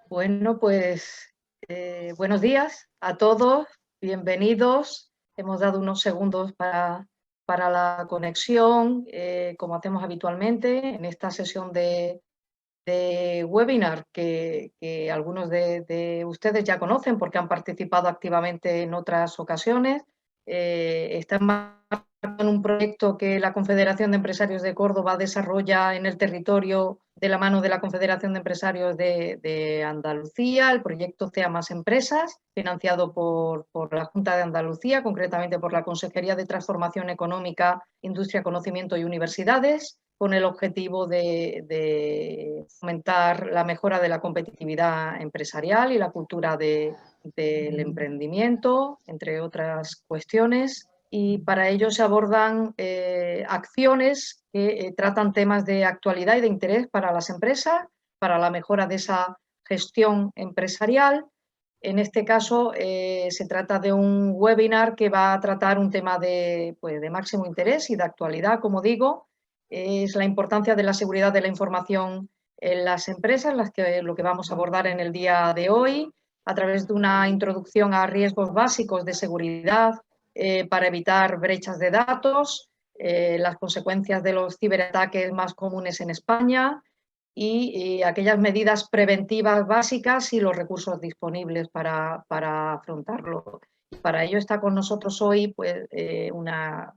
Bueno, pues buenos días a todos, bienvenidos. Hemos dado unos segundos para la conexión, como hacemos habitualmente en esta sesión de webinar que algunos de ustedes ya conocen porque han participado activamente en otras ocasiones. Está en un proyecto que la Confederación de Empresarios de Córdoba desarrolla en el territorio de la mano de la Confederación de Empresarios de Andalucía, el proyecto CEA Más Empresas, financiado por la Junta de Andalucía, concretamente por la Consejería de Transformación Económica, Industria, Conocimiento y Universidades, con el objetivo de fomentar la mejora de la competitividad empresarial y la cultura del emprendimiento, entre otras cuestiones. Y para ello se abordan acciones que tratan temas de actualidad y de interés para las empresas, para la mejora de esa gestión empresarial. En este caso se trata de un webinar que va a tratar un tema pues, de máximo interés y de actualidad, como digo, es la importancia de la seguridad de la información en las empresas, lo que vamos a abordar en el día de hoy, a través de una introducción a riesgos básicos de seguridad para evitar brechas de datos, las consecuencias de los ciberataques más comunes en España y aquellas medidas preventivas básicas y los recursos disponibles para afrontarlo. Y para ello está con nosotros hoy pues, una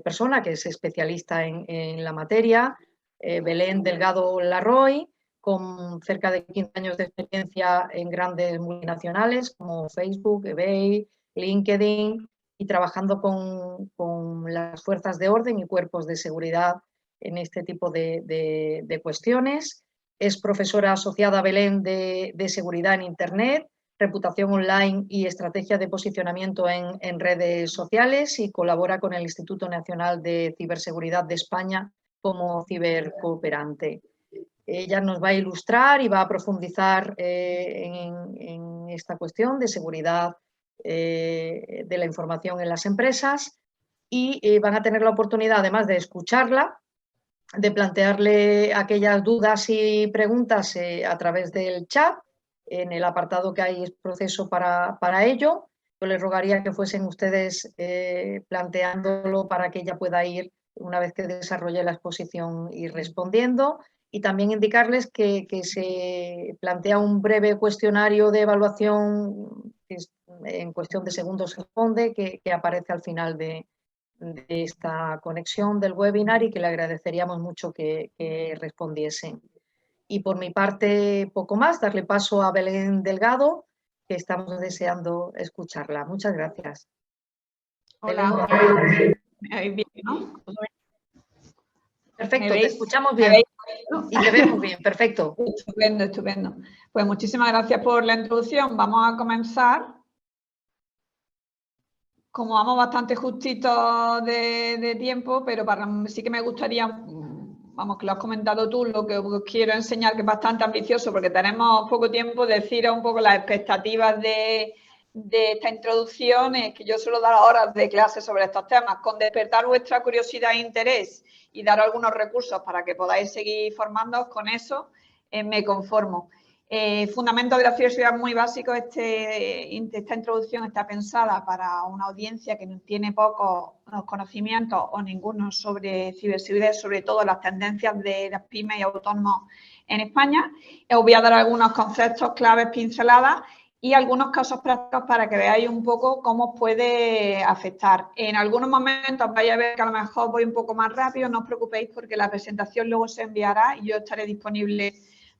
persona que es especialista en la materia, Belén Delgado Larroy, con cerca de 15 años de experiencia en grandes multinacionales como Facebook, eBay, LinkedIn, y trabajando con las fuerzas de orden y cuerpos de seguridad en este tipo de cuestiones. Es profesora asociada a Belén de seguridad en Internet, reputación online y estrategia de posicionamiento en redes sociales, y colabora con el Instituto Nacional de Ciberseguridad de España como cibercooperante. Ella nos va a ilustrar y va a profundizar en esta cuestión de seguridad de la información en las empresas, y van a tener la oportunidad, además de escucharla, de plantearle aquellas dudas y preguntas a través del chat, en el apartado que hay proceso para ello. Yo les rogaría que fuesen ustedes planteándolo para que ella pueda ir, una vez que desarrolle la exposición, ir respondiendo. Y también indicarles que se plantea un breve cuestionario de evaluación que en cuestión de segundos se responde, que aparece al final de esta conexión del webinar, y que le agradeceríamos mucho que respondiesen. Y por mi parte, poco más, darle paso a Belén Delgado, que estamos deseando escucharla. Muchas gracias. Hola, Belén. ¿me oís bien, no? Perfecto, ¿Me te veis? escuchamos ¿Me bien veis? y te vemos bien, perfecto. Estupendo, estupendo. Pues muchísimas gracias por la introducción. Vamos a comenzar. Como vamos bastante justitos de tiempo, pero sí que me gustaría, vamos, que lo has comentado tú, lo que os quiero enseñar, que es bastante ambicioso porque tenemos poco tiempo, deciros un poco las expectativas de esta introducción, es que yo suelo dar horas de clase sobre estos temas, con despertar vuestra curiosidad e interés y dar algunos recursos para que podáis seguir formándoos. Con eso me conformo. Fundamentos de la ciberseguridad muy básicos. Esta introducción está pensada para una audiencia que no tiene pocos conocimientos o ninguno sobre ciberseguridad, sobre todo las tendencias de las pymes y autónomos en España. Os voy a dar algunos conceptos claves, pinceladas y algunos casos prácticos para que veáis un poco cómo puede afectar. En algunos momentos vais a ver que a lo mejor voy un poco más rápido, no os preocupéis porque la presentación luego se enviará y yo estaré disponible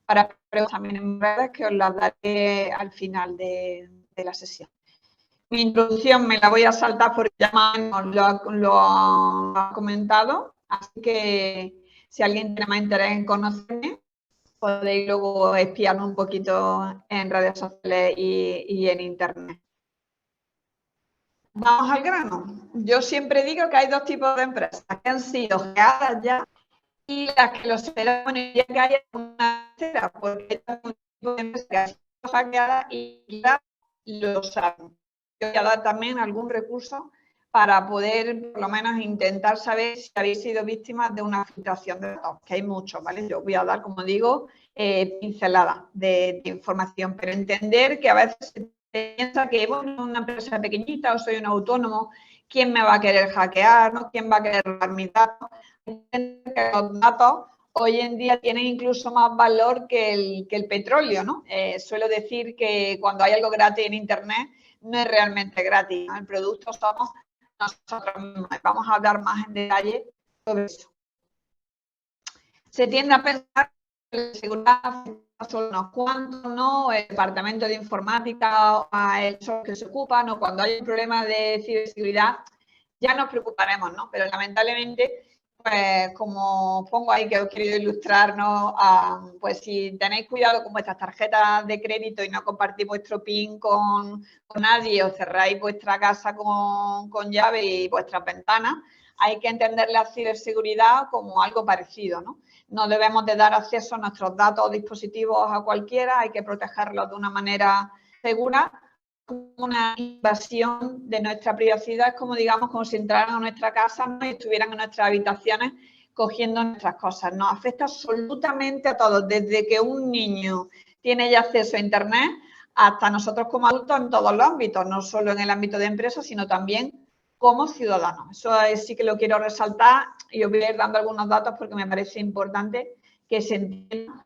para preguntas también en redes, que os las daré al final de la sesión. Mi introducción me la voy a saltar porque ya más o menos lo ha comentado, así que si alguien tiene más interés en conocerme, podéis luego espiarme un poquito en redes sociales y en internet. Vamos al grano. Yo siempre digo que hay dos tipos de empresas que han sido creadas ya y las que lo serán. Bueno, ya que hay una tercera, porque hay un tipo de empresa que ha sido hackeada y ya lo saben. Yo voy a dar también algún recurso para poder por lo menos intentar saber si habéis sido víctimas de una filtración de datos, que hay muchos, ¿vale? Yo voy a dar, como digo, pinceladas de información, pero entender que a veces se piensa que bueno, una empresa pequeñita o soy un autónomo, ¿quién me va a querer hackear? ¿No? ¿Quién va a querer robar mis datos? Entender que los datos hoy en día tienen incluso más valor que el petróleo, ¿no? Suelo decir que cuando hay algo gratis en Internet, no es realmente gratis, ¿no? El producto somos nosotros mismos. Vamos a hablar más en detalle sobre eso. Se tiende a pensar que la seguridad son unos cuantos, ¿no? El departamento de informática son los que se ocupan, o cuando hay un problema de ciberseguridad ya nos preocuparemos, ¿no? Pero lamentablemente, pues como pongo ahí que os he querido ilustrar, ¿no? Pues si tenéis cuidado con vuestras tarjetas de crédito y no compartís vuestro PIN con nadie, o cerráis vuestra casa con llave y vuestras ventanas, hay que entender la ciberseguridad como algo parecido, ¿no? No debemos de dar acceso a nuestros datos o dispositivos a cualquiera, hay que protegerlos de una manera segura. Una invasión de nuestra privacidad, es como digamos, como si entraran a nuestra casa, ¿no? Y estuvieran en nuestras habitaciones cogiendo nuestras cosas. Nos afecta absolutamente a todos, desde que un niño tiene ya acceso a Internet hasta nosotros como adultos en todos los ámbitos, no solo en el ámbito de empresas, sino también como ciudadanos. Eso sí que lo quiero resaltar y os voy a ir dando algunos datos porque me parece importante que se entienda.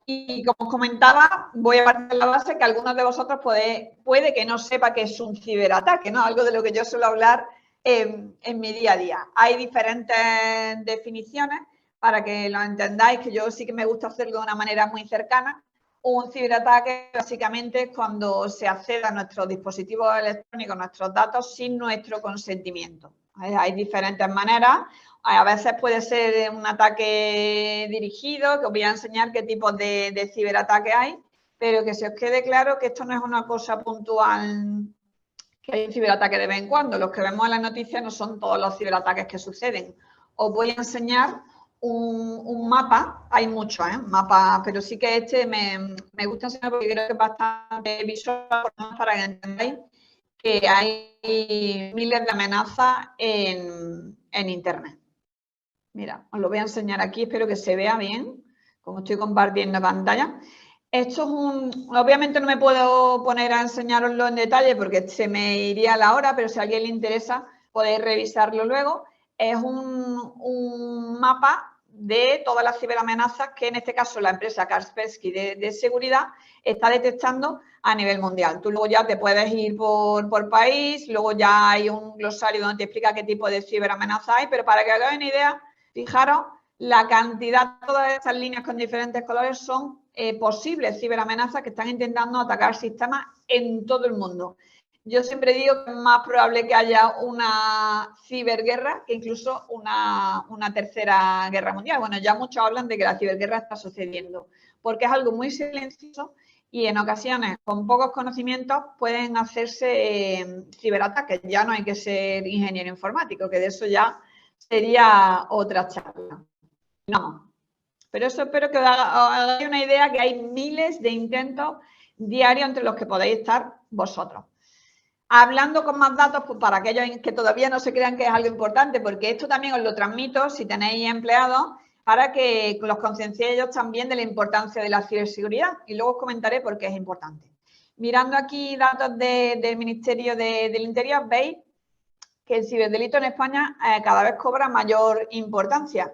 Y como os comentaba, voy a partir de la base que algunos de vosotros puede que no sepa qué es un ciberataque, ¿no? Algo de lo que yo suelo hablar en mi día a día. Hay diferentes definiciones para que lo entendáis, que yo sí que me gusta hacerlo de una manera muy cercana. Un ciberataque básicamente es cuando se accede a nuestros dispositivos electrónicos, nuestros datos, sin nuestro consentimiento. Hay diferentes maneras. A veces puede ser un ataque dirigido, que os voy a enseñar qué tipos de ciberataque hay, pero que se os quede claro que esto no es una cosa puntual, que hay un ciberataque de vez en cuando. Los que vemos en las noticias no son todos los ciberataques que suceden. Os voy a enseñar un mapa, hay muchos, mapas, pero sí que este me gusta enseñar porque creo que es bastante visual para que entendáis que hay miles de amenazas en Internet. Mira, os lo voy a enseñar aquí, espero que se vea bien, como estoy compartiendo pantalla. Esto es obviamente no me puedo poner a enseñaroslo en detalle porque se me iría la hora, pero si a alguien le interesa podéis revisarlo luego. Es un mapa de todas las ciberamenazas que en este caso la empresa Kaspersky de seguridad está detectando a nivel mundial. Tú luego ya te puedes ir por país, luego ya hay un glosario donde te explica qué tipo de ciberamenaza hay, pero para que hagáis una idea, fijaros, la cantidad, todas estas líneas con diferentes colores son posibles ciberamenazas que están intentando atacar sistemas en todo el mundo. Yo siempre digo que es más probable que haya una ciberguerra que incluso una tercera guerra mundial. Bueno, ya muchos hablan de que la ciberguerra está sucediendo, porque es algo muy silencioso y en ocasiones con pocos conocimientos pueden hacerse ciberataques. Ya no hay que ser ingeniero informático, que de eso ya sería otra charla. No, pero eso espero que os hagáis una idea que hay miles de intentos diarios entre los que podéis estar vosotros. Hablando con más datos, pues para aquellos que todavía no se crean que es algo importante, porque esto también os lo transmito si tenéis empleados, para que los concienciéis ellos también de la importancia de la ciberseguridad y luego os comentaré por qué es importante. Mirando aquí datos del Ministerio del Interior, veis que el ciberdelito en España cada vez cobra mayor importancia.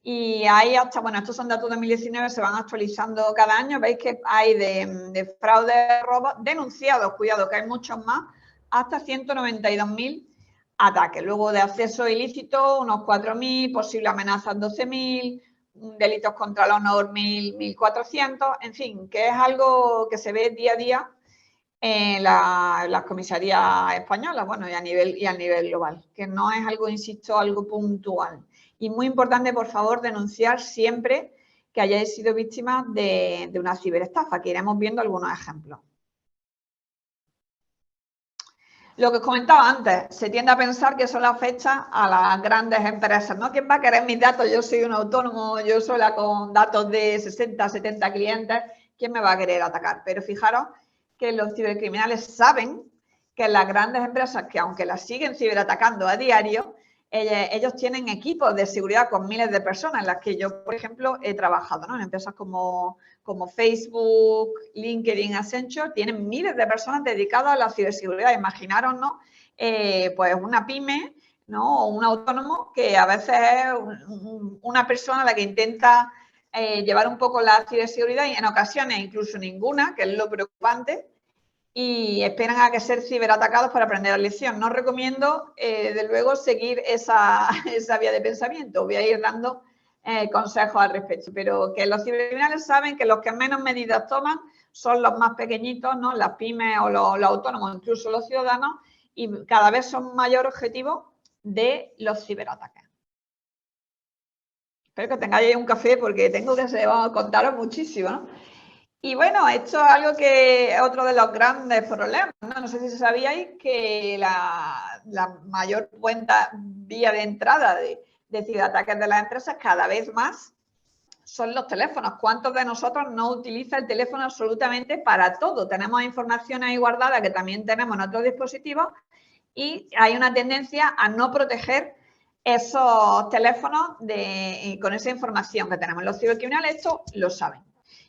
Y hay hasta, bueno, estos son datos de 2019, se van actualizando cada año. Veis que hay de fraude, robos denunciados, cuidado, que hay muchos más, hasta 192.000 ataques. Luego de acceso ilícito, unos 4.000, posible amenazas 12.000, delitos contra el honor 1.400, en fin, que es algo que se ve día a día en las comisarías españolas, bueno, y a nivel global, que no es algo, insisto, algo puntual. Y muy importante, por favor, denunciar siempre que hayáis sido víctimas de una ciberestafa, que iremos viendo algunos ejemplos. Lo que os comentaba antes, se tiende a pensar que solo afecta a las grandes empresas, ¿no? ¿Quién va a querer mis datos? Yo soy un autónomo, yo sola con datos de 60, 70 clientes, ¿quién me va a querer atacar? Pero fijaros que los cibercriminales saben que las grandes empresas, que aunque las siguen ciberatacando a diario, ellos tienen equipos de seguridad con miles de personas, en las que yo, por ejemplo, he trabajado, ¿no? En empresas como Facebook, LinkedIn, Accenture, tienen miles de personas dedicadas a la ciberseguridad. Imaginaros, ¿no? Pues una pyme, ¿no? O un autónomo que a veces es una persona la que intenta llevar un poco la ciberseguridad y en ocasiones incluso ninguna, que es lo preocupante, y esperan a que ser ciberatacados para aprender la lección. No recomiendo, desde luego, seguir esa vía de pensamiento. Voy a ir dando consejos al respecto, pero que los cibercriminales saben que los que menos medidas toman son los más pequeñitos, ¿no? Las pymes o los autónomos, incluso los ciudadanos, y cada vez son mayor objetivo de los ciberataques. Espero que tengáis un café porque tengo que contaros muchísimo, ¿no? Y bueno, esto es algo que es otro de los grandes problemas, ¿no? No sé si sabíais que la mayor vía de entrada de ciberataques de las empresas cada vez más son los teléfonos. ¿Cuántos de nosotros no utiliza el teléfono absolutamente para todo? Tenemos información ahí guardada que también tenemos en otros dispositivos y hay una tendencia a no proteger esos teléfonos con esa información que tenemos. Los cibercriminales esto lo saben.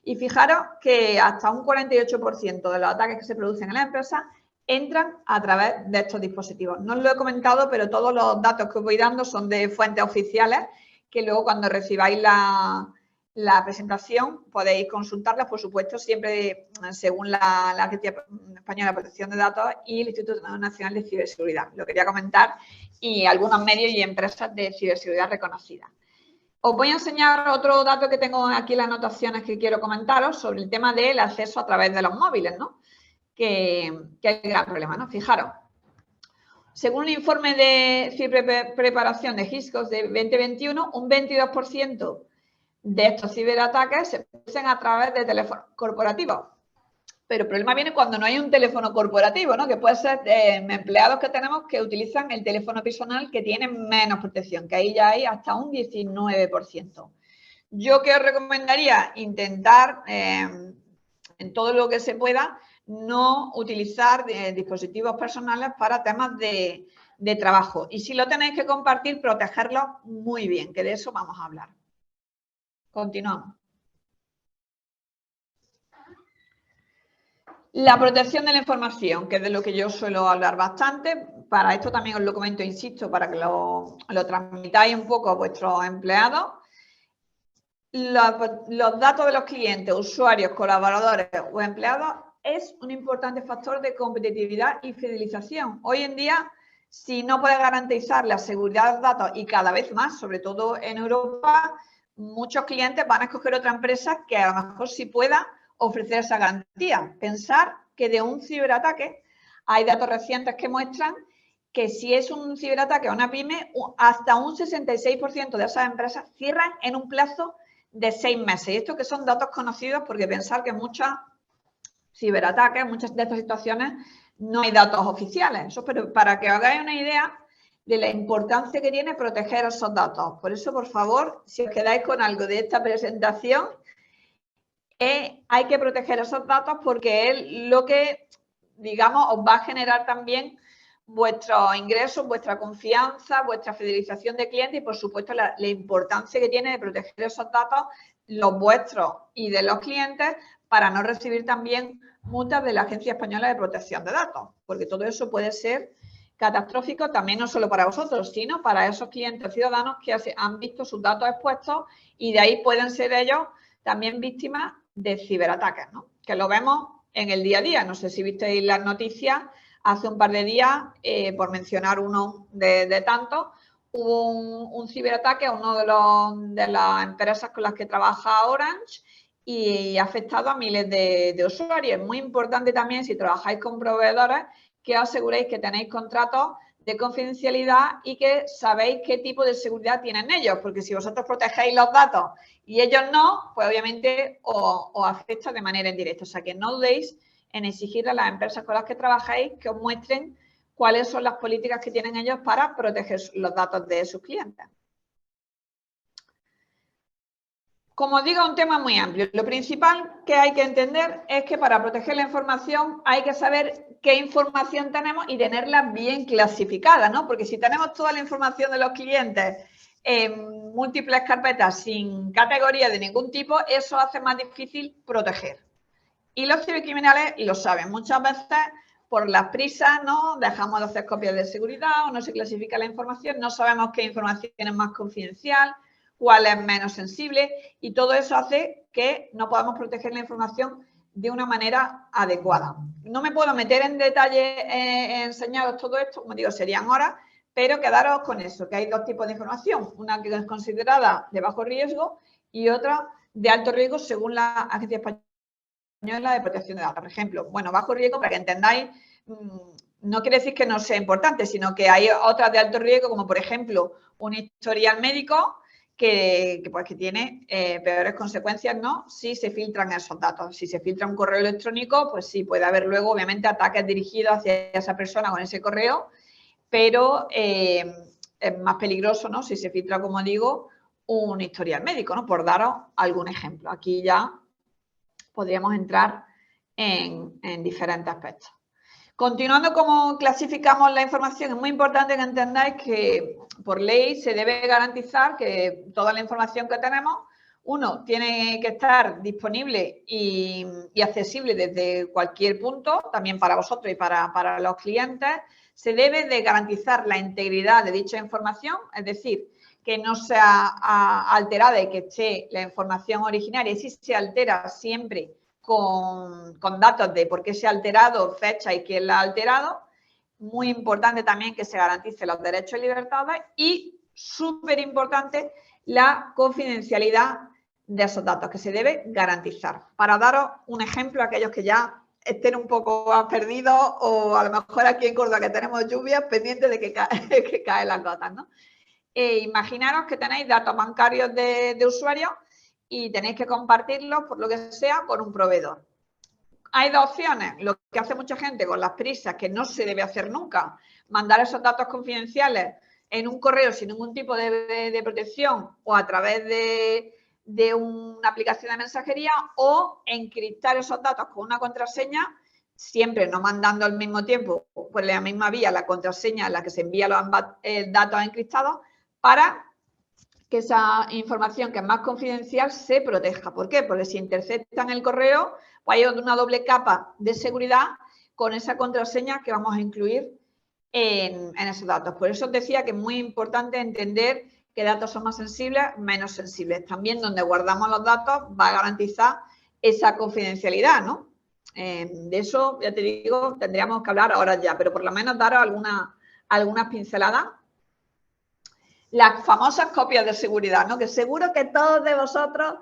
Y fijaros que hasta un 48% de los ataques que se producen en la empresa entran a través de estos dispositivos. No os lo he comentado, pero todos los datos que os voy dando son de fuentes oficiales que luego cuando recibáis la presentación podéis consultarlas, por supuesto, siempre según la Agencia Española de Protección de Datos y el Instituto Nacional de Ciberseguridad. Lo quería comentar y algunos medios y empresas de ciberseguridad reconocidas. Os voy a enseñar otro dato que tengo aquí en las anotaciones que quiero comentaros sobre el tema del acceso a través de los móviles, ¿no? Que hay un gran problema, ¿no? Fijaros, según un informe de ciberpreparación de GISCOS de 2021, un 22% de estos ciberataques se producen a través de teléfonos corporativos. Pero el problema viene cuando no hay un teléfono corporativo, ¿no? Que puede ser empleados que tenemos que utilizan el teléfono personal que tienen menos protección, que ahí ya hay hasta un 19%. Yo que os recomendaría intentar, en todo lo que se pueda, no utilizar dispositivos personales para temas de trabajo. Y si lo tenéis que compartir, protegerlos muy bien, que de eso vamos a hablar. Continuamos. La protección de la información, que es de lo que yo suelo hablar bastante. Para esto también os lo comento, insisto, para que lo transmitáis un poco a vuestros empleados. Los datos de los clientes, usuarios, colaboradores o empleados es un importante factor de competitividad y fidelización. Hoy en día, si no puedes garantizar la seguridad de los datos y cada vez más, sobre todo en Europa, muchos clientes van a escoger otra empresa que a lo mejor sí pueda ofrecer esa garantía. Pensar que de un ciberataque hay datos recientes que muestran que si es un ciberataque a una pyme, hasta un 66% de esas empresas cierran en un plazo de 6 meses. Y esto que son datos conocidos porque pensar que muchos ciberataques, muchas de estas situaciones, no hay datos oficiales. Eso, pero para que os hagáis una idea de la importancia que tiene proteger esos datos. Por eso, por favor, si os quedáis con algo de esta presentación, hay que proteger esos datos porque es lo que, digamos, os va a generar también vuestros ingresos, vuestra confianza, vuestra fidelización de clientes y, por supuesto, la importancia que tiene de proteger esos datos, los vuestros y de los clientes, para no recibir también multas de la Agencia Española de Protección de Datos, porque todo eso puede ser catastrófico también no solo para vosotros, sino para esos clientes ciudadanos que han visto sus datos expuestos y de ahí pueden ser ellos también víctimas de ciberataques, ¿no? Que lo vemos en el día a día. No sé si visteis las noticias hace un par de días, por mencionar uno de tantos, hubo un ciberataque a uno de las empresas con las que trabaja Orange y ha afectado a miles de usuarios. Es muy importante también, si trabajáis con proveedores, que os aseguréis que tenéis contratos de confidencialidad y que sabéis qué tipo de seguridad tienen ellos, porque si vosotros protegéis los datos y ellos no, pues obviamente os afecta de manera indirecta. O sea, que no dudéis en exigir a las empresas con las que trabajáis que os muestren cuáles son las políticas que tienen ellos para proteger los datos de sus clientes. Como digo, es un tema muy amplio. Lo principal que hay que entender es que para proteger la información hay que saber qué información tenemos y tenerla bien clasificada, ¿no? Porque si tenemos toda la información de los clientes en múltiples carpetas sin categoría de ningún tipo, eso hace más difícil proteger. Y los cibercriminales lo saben. Muchas veces, por las prisas, ¿no? Dejamos de hacer copias de seguridad o no se clasifica la información, no sabemos qué información es más confidencial, cuál es menos sensible, y todo eso hace que no podamos proteger la información de una manera adecuada. No me puedo meter en detalle en enseñaros todo esto, como digo, serían horas, pero quedaros con eso, que hay dos tipos de información, una que es considerada de bajo riesgo y otra de alto riesgo según la Agencia Española de Protección de Datos. Por ejemplo, bueno, bajo riesgo, para que entendáis, no quiere decir que no sea importante, sino que hay otras de alto riesgo, como por ejemplo un historial médico que tiene peores consecuencias, ¿no? Si se filtran esos datos. Si se filtra un correo electrónico, pues sí, puede haber luego, obviamente, ataques dirigidos hacia esa persona con ese correo, pero es más peligroso, ¿no? Si se filtra, como digo, un historial médico, ¿no? Por daros algún ejemplo. Aquí ya podríamos entrar en diferentes aspectos. Continuando cómo clasificamos la información, es muy importante que entendáis que por ley se debe garantizar que toda la información que tenemos, uno, tiene que estar disponible y accesible desde cualquier punto, también para vosotros y para los clientes. Se debe de garantizar la integridad de dicha información, es decir, que no sea alterada y que esté la información originaria, y si se altera siempre con datos de por qué se ha alterado, fecha y quién la ha alterado. Muy importante también que se garantice los derechos y libertades y, súper importante, la confidencialidad de esos datos, que se debe garantizar. Para daros un ejemplo a aquellos que ya estén un poco perdidos, o a lo mejor aquí en Córdoba que tenemos lluvias, pendientes de que caen las gotas, ¿no? Imaginaros que tenéis datos bancarios de usuarios y tenéis que compartirlos, por lo que sea, con un proveedor. Hay dos opciones. Lo que hace mucha gente con las prisas, que no se debe hacer nunca, mandar esos datos confidenciales en un correo sin ningún tipo de protección o a través de una aplicación de mensajería, o encriptar esos datos con una contraseña, siempre no mandando al mismo tiempo, por la misma vía, la contraseña en la que se envían los datos encriptados, para que esa información que es más confidencial se proteja. ¿Por qué? Porque si interceptan el correo, pues hay una doble capa de seguridad con esa contraseña que vamos a incluir en esos datos. Por eso os decía que es muy importante entender qué datos son más sensibles, menos sensibles. También donde guardamos los datos va a garantizar esa confidencialidad, ¿no? De eso, ya te digo, tendríamos que hablar ahora ya, pero por lo menos daros algunas pinceladas. Las famosas copias de seguridad, ¿no? Que seguro que todos de vosotros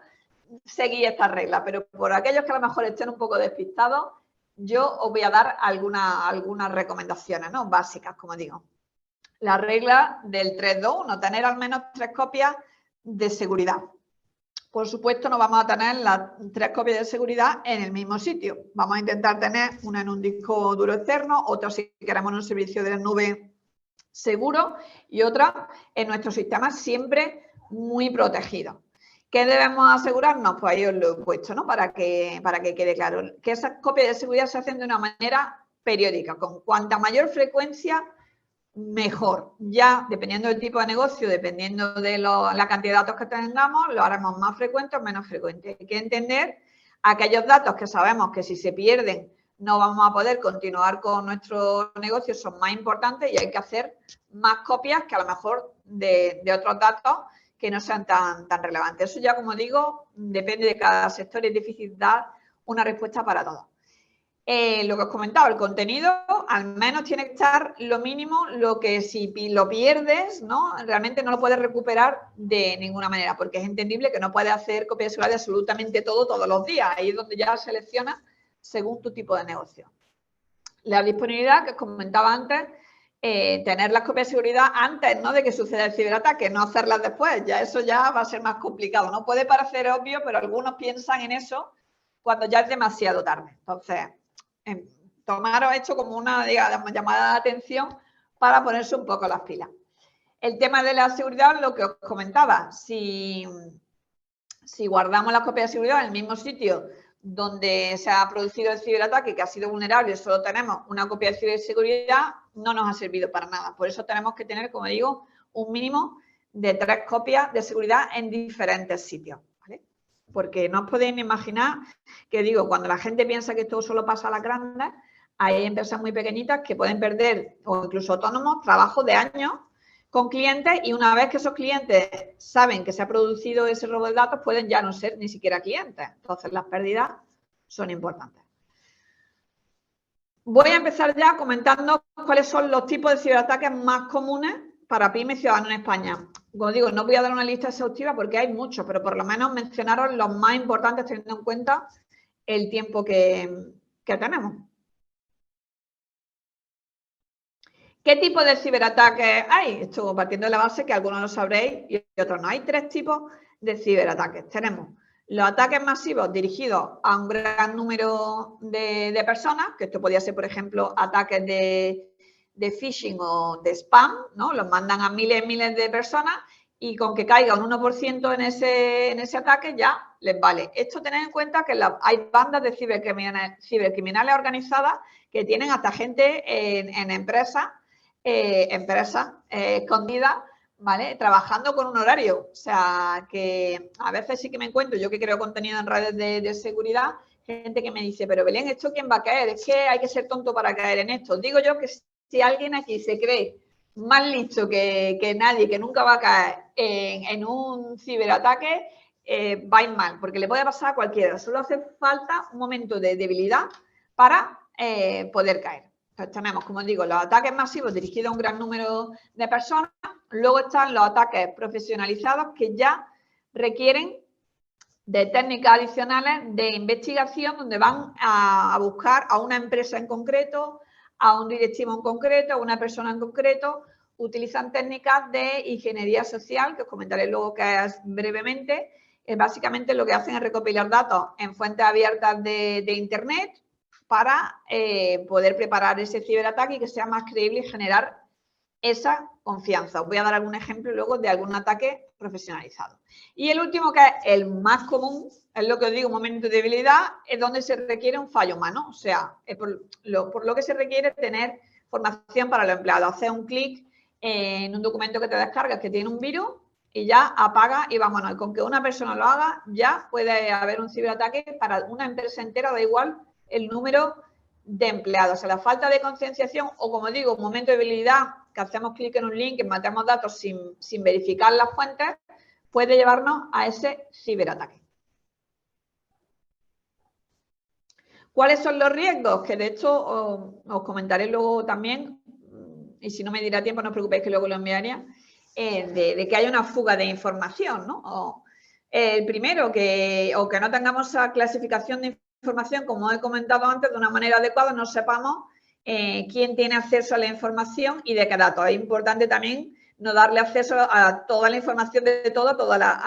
seguís esta regla, pero por aquellos que a lo mejor estén un poco despistados, yo os voy a dar algunas recomendaciones, ¿no? Básicas, como digo. La regla del 3-2-1, tener al menos 3 copias de seguridad. Por supuesto, no vamos a tener las 3 copias de seguridad en el mismo sitio. Vamos a intentar tener una en un disco duro externo, otra si queremos en un servicio de la nube seguro y otra en nuestro sistema siempre muy protegido. ¿Qué debemos asegurarnos? Pues ahí os lo he puesto, ¿no? Para que quede claro. Que esas copias de seguridad se hacen de una manera periódica. Con cuanta mayor frecuencia, mejor. Ya, dependiendo del tipo de negocio, dependiendo de la cantidad de datos que tengamos, lo haremos más frecuente o menos frecuente. Hay que entender aquellos datos que sabemos que si se pierden no vamos a poder continuar con nuestro negocio, son más importantes y hay que hacer más copias que a lo mejor de otros datos que no sean tan relevantes. Eso ya, como digo, depende de cada sector y es difícil dar una respuesta para todos. Lo que os comentaba, el contenido al menos tiene que estar lo mínimo, lo que si lo pierdes, ¿no? Realmente no lo puedes recuperar de ninguna manera, porque es entendible que no puedes hacer copia de seguridad de absolutamente todo todos los días. Ahí es donde ya seleccionas según tu tipo de negocio. La disponibilidad, que os comentaba antes, tener las copias de seguridad antes, ¿no?, de que suceda el ciberataque, no hacerlas después. Ya eso ya va a ser más complicado. No puede parecer obvio, pero algunos piensan en eso cuando ya es demasiado tarde. Entonces, tomaros esto como una, digamos, llamada de atención para ponerse un poco las pilas. El tema de la seguridad, lo que os comentaba, si si guardamos las copias de seguridad en el mismo sitio donde se ha producido el ciberataque, que ha sido vulnerable, solo tenemos una copia de ciberseguridad, no nos ha servido para nada. Por eso tenemos que tener, como digo, un mínimo de 3 copias de seguridad en diferentes sitios, ¿vale? Porque no os podéis imaginar que, digo, cuando la gente piensa que esto solo pasa a las grandes, hay empresas muy pequeñitas que pueden perder, o incluso autónomos, trabajo de años con clientes, y una vez que esos clientes saben que se ha producido ese robo de datos, pueden ya no ser ni siquiera clientes. Entonces, las pérdidas son importantes. Voy a empezar ya comentando cuáles son los tipos de ciberataques más comunes para pymes y ciudadanos en España. Como digo, no voy a dar una lista exhaustiva porque hay muchos, pero por lo menos mencionaros los más importantes teniendo en cuenta el tiempo que tenemos. ¿Qué tipo de ciberataques hay? Esto partiendo de la base que algunos lo sabréis y otros no. Hay 3 tipos de ciberataques. Tenemos los ataques masivos dirigidos a un gran número de personas, que esto podría ser, por ejemplo, ataques de phishing o de spam, ¿no? Los mandan a miles y miles de personas y con que caiga un 1% en ese ataque ya les vale. Esto tened en cuenta que hay bandas de cibercriminales organizadas que tienen hasta gente en empresas escondidas, ¿vale? Trabajando con un horario. O sea, que a veces sí que me encuentro, yo que creo contenido en redes de seguridad, gente que me dice, pero Belén, ¿esto quién va a caer? Es que hay que ser tonto para caer en esto. Digo yo que si alguien aquí se cree más listo que nadie, que nunca va a caer en un ciberataque, va a ir mal, porque le puede pasar a cualquiera. Solo hace falta un momento de debilidad para poder caer. Entonces tenemos, como digo, los ataques masivos dirigidos a un gran número de personas. Luego están los ataques profesionalizados que ya requieren de técnicas adicionales de investigación, donde van a buscar a una empresa en concreto, a un directivo en concreto, a una persona en concreto. Utilizan técnicas de ingeniería social, que os comentaré luego que es brevemente. Básicamente lo que hacen es recopilar datos en fuentes abiertas de Internet para poder preparar ese ciberataque y que sea más creíble y generar esa confianza. Os voy a dar algún ejemplo luego de algún ataque profesionalizado. Y el último, que es el más común, es lo que os digo, un momento de debilidad, es donde se requiere un fallo humano. O sea, por lo que se requiere tener formación para los empleados. Hacer un clic en un documento que te descargas que tiene un virus y ya apaga y vámonos. Y con que una persona lo haga, ya puede haber un ciberataque para una empresa entera, da igual el número de empleados. O sea, la falta de concienciación o, como digo, un momento de debilidad, que hacemos clic en un link, que matemos datos sin verificar las fuentes, puede llevarnos a ese ciberataque. ¿Cuáles son los riesgos? Que de hecho os comentaré luego también, y si no me dirá tiempo, no os preocupéis que luego lo enviaría, de que haya una fuga de información, ¿no? El primero, que no tengamos esa clasificación de información, como he comentado antes, de una manera adecuada, no sepamos quién tiene acceso a la información y de qué datos. Es importante también no darle acceso a toda la información de todo,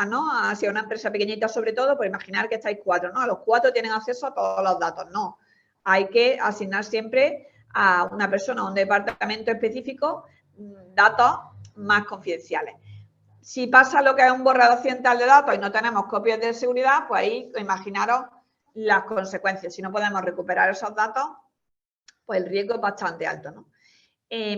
¿no? Hacia una empresa pequeñita sobre todo, pues imaginar que estáis 4, ¿no? A los 4 tienen acceso a todos los datos, no. Hay que asignar siempre a una persona, a un departamento específico, datos más confidenciales. Si pasa lo que es un borrado accidental de datos y no tenemos copias de seguridad, pues ahí imaginaros las consecuencias. Si no podemos recuperar esos datos, pues el riesgo es bastante alto, ¿no?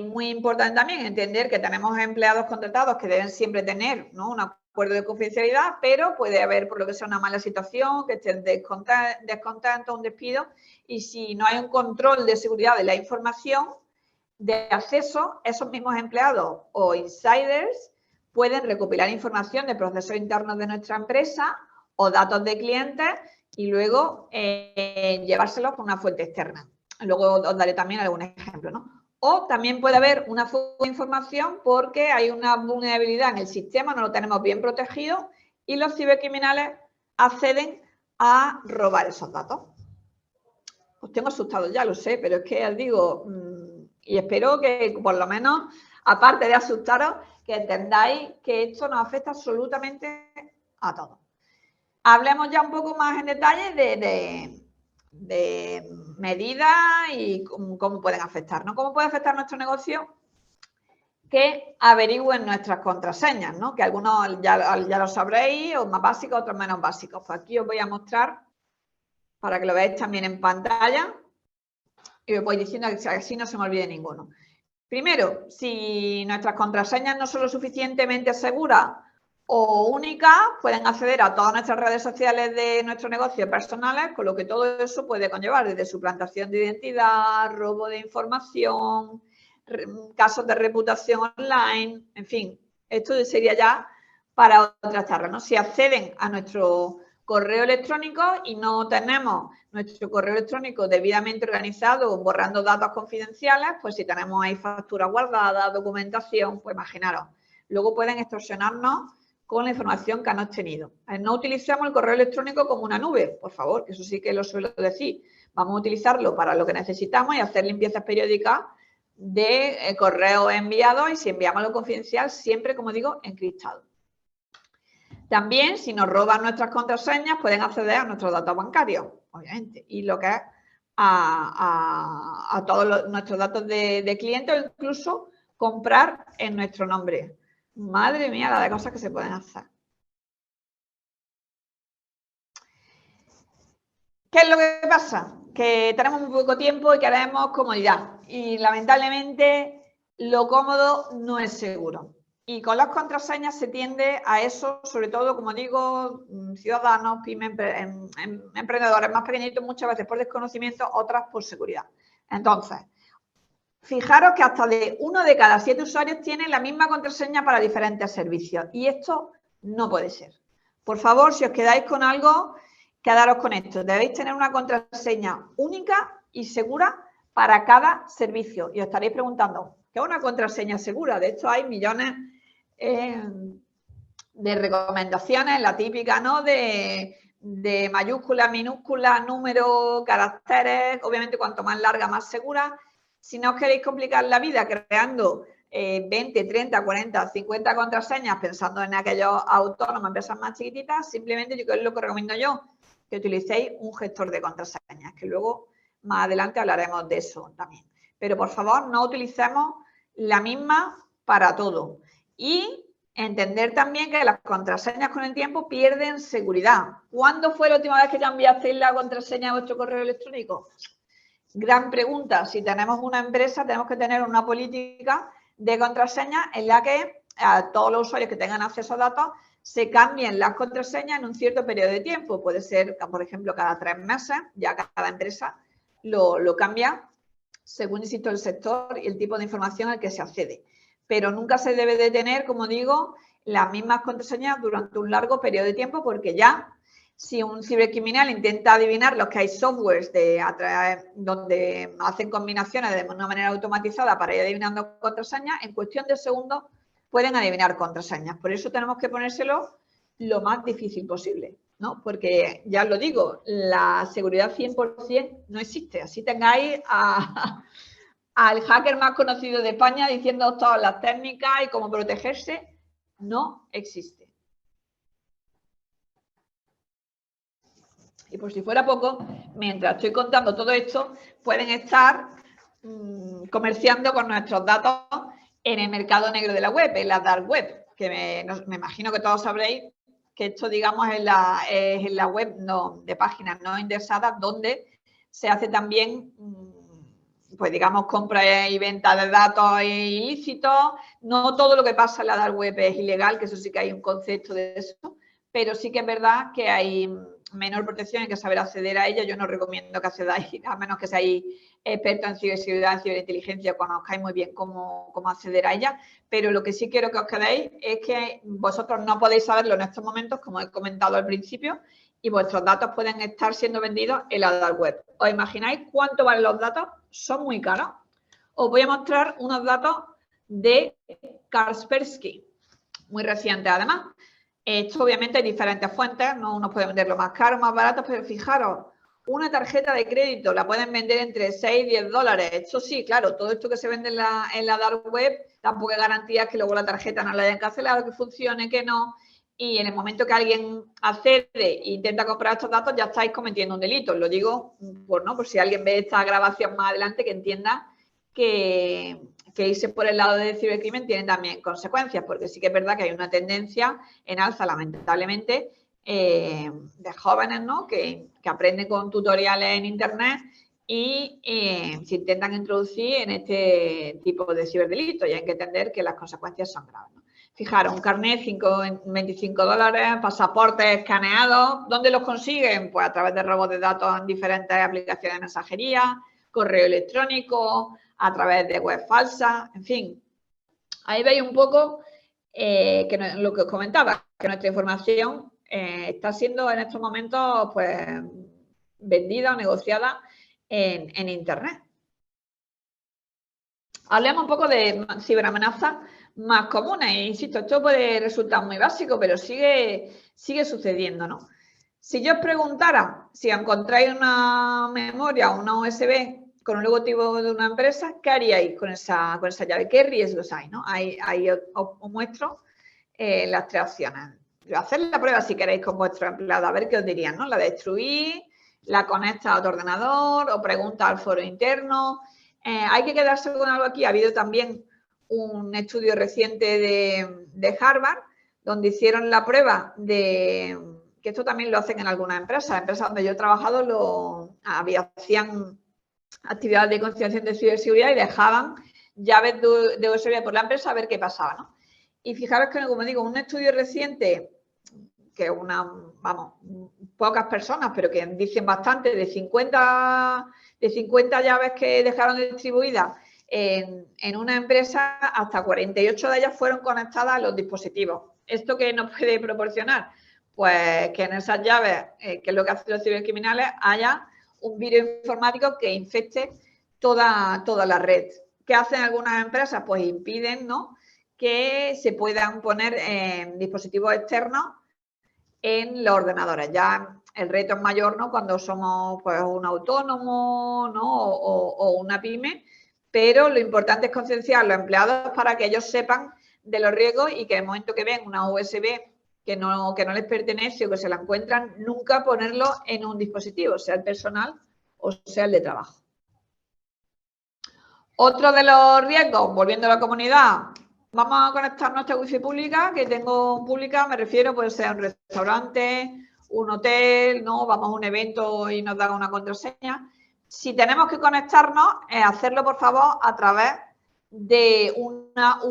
Muy importante también entender que tenemos empleados contratados que deben siempre tener, ¿no?, un acuerdo de confidencialidad, pero puede haber, por lo que sea, una mala situación, que estén descontentos, un despido, y si no hay un control de seguridad de la información de acceso, esos mismos empleados o insiders pueden recopilar información de procesos internos de nuestra empresa o datos de clientes y luego llevárselos por una fuente externa. Luego os daré también algún ejemplo, ¿no? O también puede haber una fuga de información porque hay una vulnerabilidad en el sistema, no lo tenemos bien protegido y los cibercriminales acceden a robar esos datos. Os tengo asustados, ya lo sé, pero es que os digo, y espero que por lo menos, aparte de asustaros, que entendáis que esto nos afecta absolutamente a todos. Hablemos ya un poco más en detalle de medidas y cómo pueden afectar, ¿no? ¿Cómo puede afectar nuestro negocio que averigüen nuestras contraseñas, ¿no? Que algunos ya lo sabréis, o más básicos, otros menos básicos. Pues aquí os voy a mostrar para que lo veáis también en pantalla y os voy diciendo que así no se me olvide ninguno. Primero, si nuestras contraseñas no son lo suficientemente seguras o únicas, pueden acceder a todas nuestras redes sociales de nuestro negocio personales, con lo que todo eso puede conllevar desde suplantación de identidad, robo de información, casos de reputación online, en fin, esto sería ya para otra charla, ¿no? Si acceden a nuestro correo electrónico y no tenemos nuestro correo electrónico debidamente organizado, borrando datos confidenciales, pues si tenemos ahí facturas guardadas, documentación, pues imaginaros, luego pueden extorsionarnos con la información que han obtenido. No utilicemos el correo electrónico como una nube, por favor, que eso sí que lo suelo decir. Vamos a utilizarlo para lo que necesitamos y hacer limpiezas periódicas de correos enviados, y si enviamos lo confidencial, siempre, como digo, encriptado. También, si nos roban nuestras contraseñas, pueden acceder a nuestros datos bancarios, obviamente, y lo que es a todos nuestros datos de clientes, o incluso comprar en nuestro nombre. Madre mía, la de cosas que se pueden hacer. ¿Qué es lo que pasa? Que tenemos muy poco tiempo y queremos comodidad. Y lamentablemente lo cómodo no es seguro. Y con las contraseñas se tiende a eso, sobre todo, como digo, ciudadanos, pymes, emprendedores más pequeñitos, muchas veces por desconocimiento, otras por seguridad. Entonces, fijaros que hasta de 1 de cada 7 usuarios tiene la misma contraseña para diferentes servicios. Y esto no puede ser. Por favor, si os quedáis con algo, quedaros con esto. Debéis tener una contraseña única y segura para cada servicio. Y os estaréis preguntando, ¿qué es una contraseña segura? De hecho, hay millones de recomendaciones, la típica, ¿no? De mayúsculas, minúsculas, números, caracteres. Obviamente, cuanto más larga, más segura. Si no os queréis complicar la vida creando 20, 30, 40, 50 contraseñas pensando en aquellos autónomos, empresas más chiquititas, simplemente yo que es lo que recomiendo yo, que utilicéis un gestor de contraseñas, que luego más adelante hablaremos de eso también. Pero por favor, no utilicemos la misma para todo. Y entender también que las contraseñas con el tiempo pierden seguridad. ¿Cuándo fue la última vez que cambiasteis la contraseña de vuestro correo electrónico? Gran pregunta. Si tenemos una empresa, tenemos que tener una política de contraseña en la que a todos los usuarios que tengan acceso a datos se cambien las contraseñas en un cierto periodo de tiempo. Puede ser, por ejemplo, cada 3 meses, ya cada empresa lo cambia según, insisto, el sector y el tipo de información al que se accede. Pero nunca se debe de tener, como digo, las mismas contraseñas durante un largo periodo de tiempo, porque ya, si un cibercriminal intenta adivinar los que hay softwares donde hacen combinaciones de una manera automatizada para ir adivinando contraseñas, en cuestión de segundos pueden adivinar contraseñas. Por eso tenemos que ponérselo lo más difícil posible, ¿no? Porque, ya os lo digo, la seguridad 100% no existe. Así tengáis al hacker más conocido de España diciendo todas las técnicas y cómo protegerse, no existe. Y por si fuera poco, mientras estoy contando todo esto, pueden estar comerciando con nuestros datos en el mercado negro de la web, en la dark web, que me imagino que todos sabréis que esto, digamos, es en la web de páginas no indexadas, donde se hace también, pues digamos, compra y venta de datos ilícitos. No todo lo que pasa en la dark web es ilegal, que eso sí que hay un concepto de eso, pero sí que es verdad que hay menor protección, hay que saber acceder a ella. Yo no recomiendo que accedáis, a menos que seáis expertos en ciberseguridad, en ciberinteligencia, conozcáis muy bien cómo acceder a ella, pero lo que sí quiero que os quedéis es que vosotros no podéis saberlo en estos momentos, como he comentado al principio, y vuestros datos pueden estar siendo vendidos en la dark web. ¿Os imagináis cuánto valen los datos? Son muy caros. Os voy a mostrar unos datos de Kaspersky, muy recientes además. Esto obviamente hay diferentes fuentes, no unos pueden venderlo más caro, más barato, pero fijaros, una tarjeta de crédito la pueden vender entre 6 y 10 dólares. Esto sí, claro, todo esto que se vende en la dark web tampoco hay garantías que luego la tarjeta no la hayan cancelado, que funcione, que no. Y en el momento que alguien accede e intenta comprar estos datos, ya estáis cometiendo un delito. Lo digo por si alguien ve esta grabación más adelante, que entienda que que irse por el lado del cibercrimen tiene también consecuencias, porque sí que es verdad que hay una tendencia en alza, lamentablemente, de jóvenes, ¿no? que aprenden con tutoriales en Internet y se intentan introducir en este tipo de ciberdelitos, y hay que entender que las consecuencias son graves, ¿no? Fijaros, un carnet, 25 dólares, pasaportes escaneados. ¿Dónde los consiguen? Pues a través de robos de datos en diferentes aplicaciones de mensajería, correo electrónico, a través de web falsas, en fin. Ahí veis un poco que lo que os comentaba, que nuestra información está siendo en estos momentos pues vendida o negociada en Internet. Hablemos un poco de ciberamenazas más comunes. Insisto, esto puede resultar muy básico, pero sigue sucediendo, ¿no? Si yo os preguntara si encontráis una memoria o una USB con un logotipo de una empresa, ¿qué haríais con esa llave? ¿Qué riesgos hay, no? Ahí os muestro las 3 opciones. Hacer la prueba si queréis con vuestro empleado, a ver qué os dirían, ¿no? La destruís, la conecta a tu ordenador o pregunta al foro interno. Hay que quedarse con algo aquí. Ha habido también un estudio reciente de Harvard donde hicieron la prueba de, que esto también lo hacen en algunas empresas donde yo he trabajado, hacían actividades de concienciación de ciberseguridad y dejaban llaves de USB por la empresa a ver qué pasaba, ¿no? Y fijaros que, como digo, un estudio reciente que pocas personas, pero que dicen bastante, de 50 llaves que dejaron distribuidas en una empresa, hasta 48 de ellas fueron conectadas a los dispositivos. ¿Esto qué nos puede proporcionar? Pues que en esas llaves, que es lo que hacen los cibercriminales, haya un virus informático que infecte toda la red. ¿Qué hacen algunas empresas? Pues impiden, ¿no?, que se puedan poner dispositivos externos en los ordenadores. Ya el reto es mayor, ¿no?, cuando somos pues un autónomo, ¿no?, o una pyme, pero lo importante es concienciar a los empleados para que ellos sepan de los riesgos y que en el momento que ven una USB que no les pertenece o que se la encuentran, nunca ponerlo en un dispositivo, sea el personal o sea el de trabajo. Otro de los riesgos, volviendo a la comunidad, vamos a conectar nuestra wifi pública, que tengo pública, me refiero, puede ser un restaurante, un hotel, ¿no? Vamos a un evento y nos dan una contraseña. Si tenemos que conectarnos, hacerlo, por favor, a través de una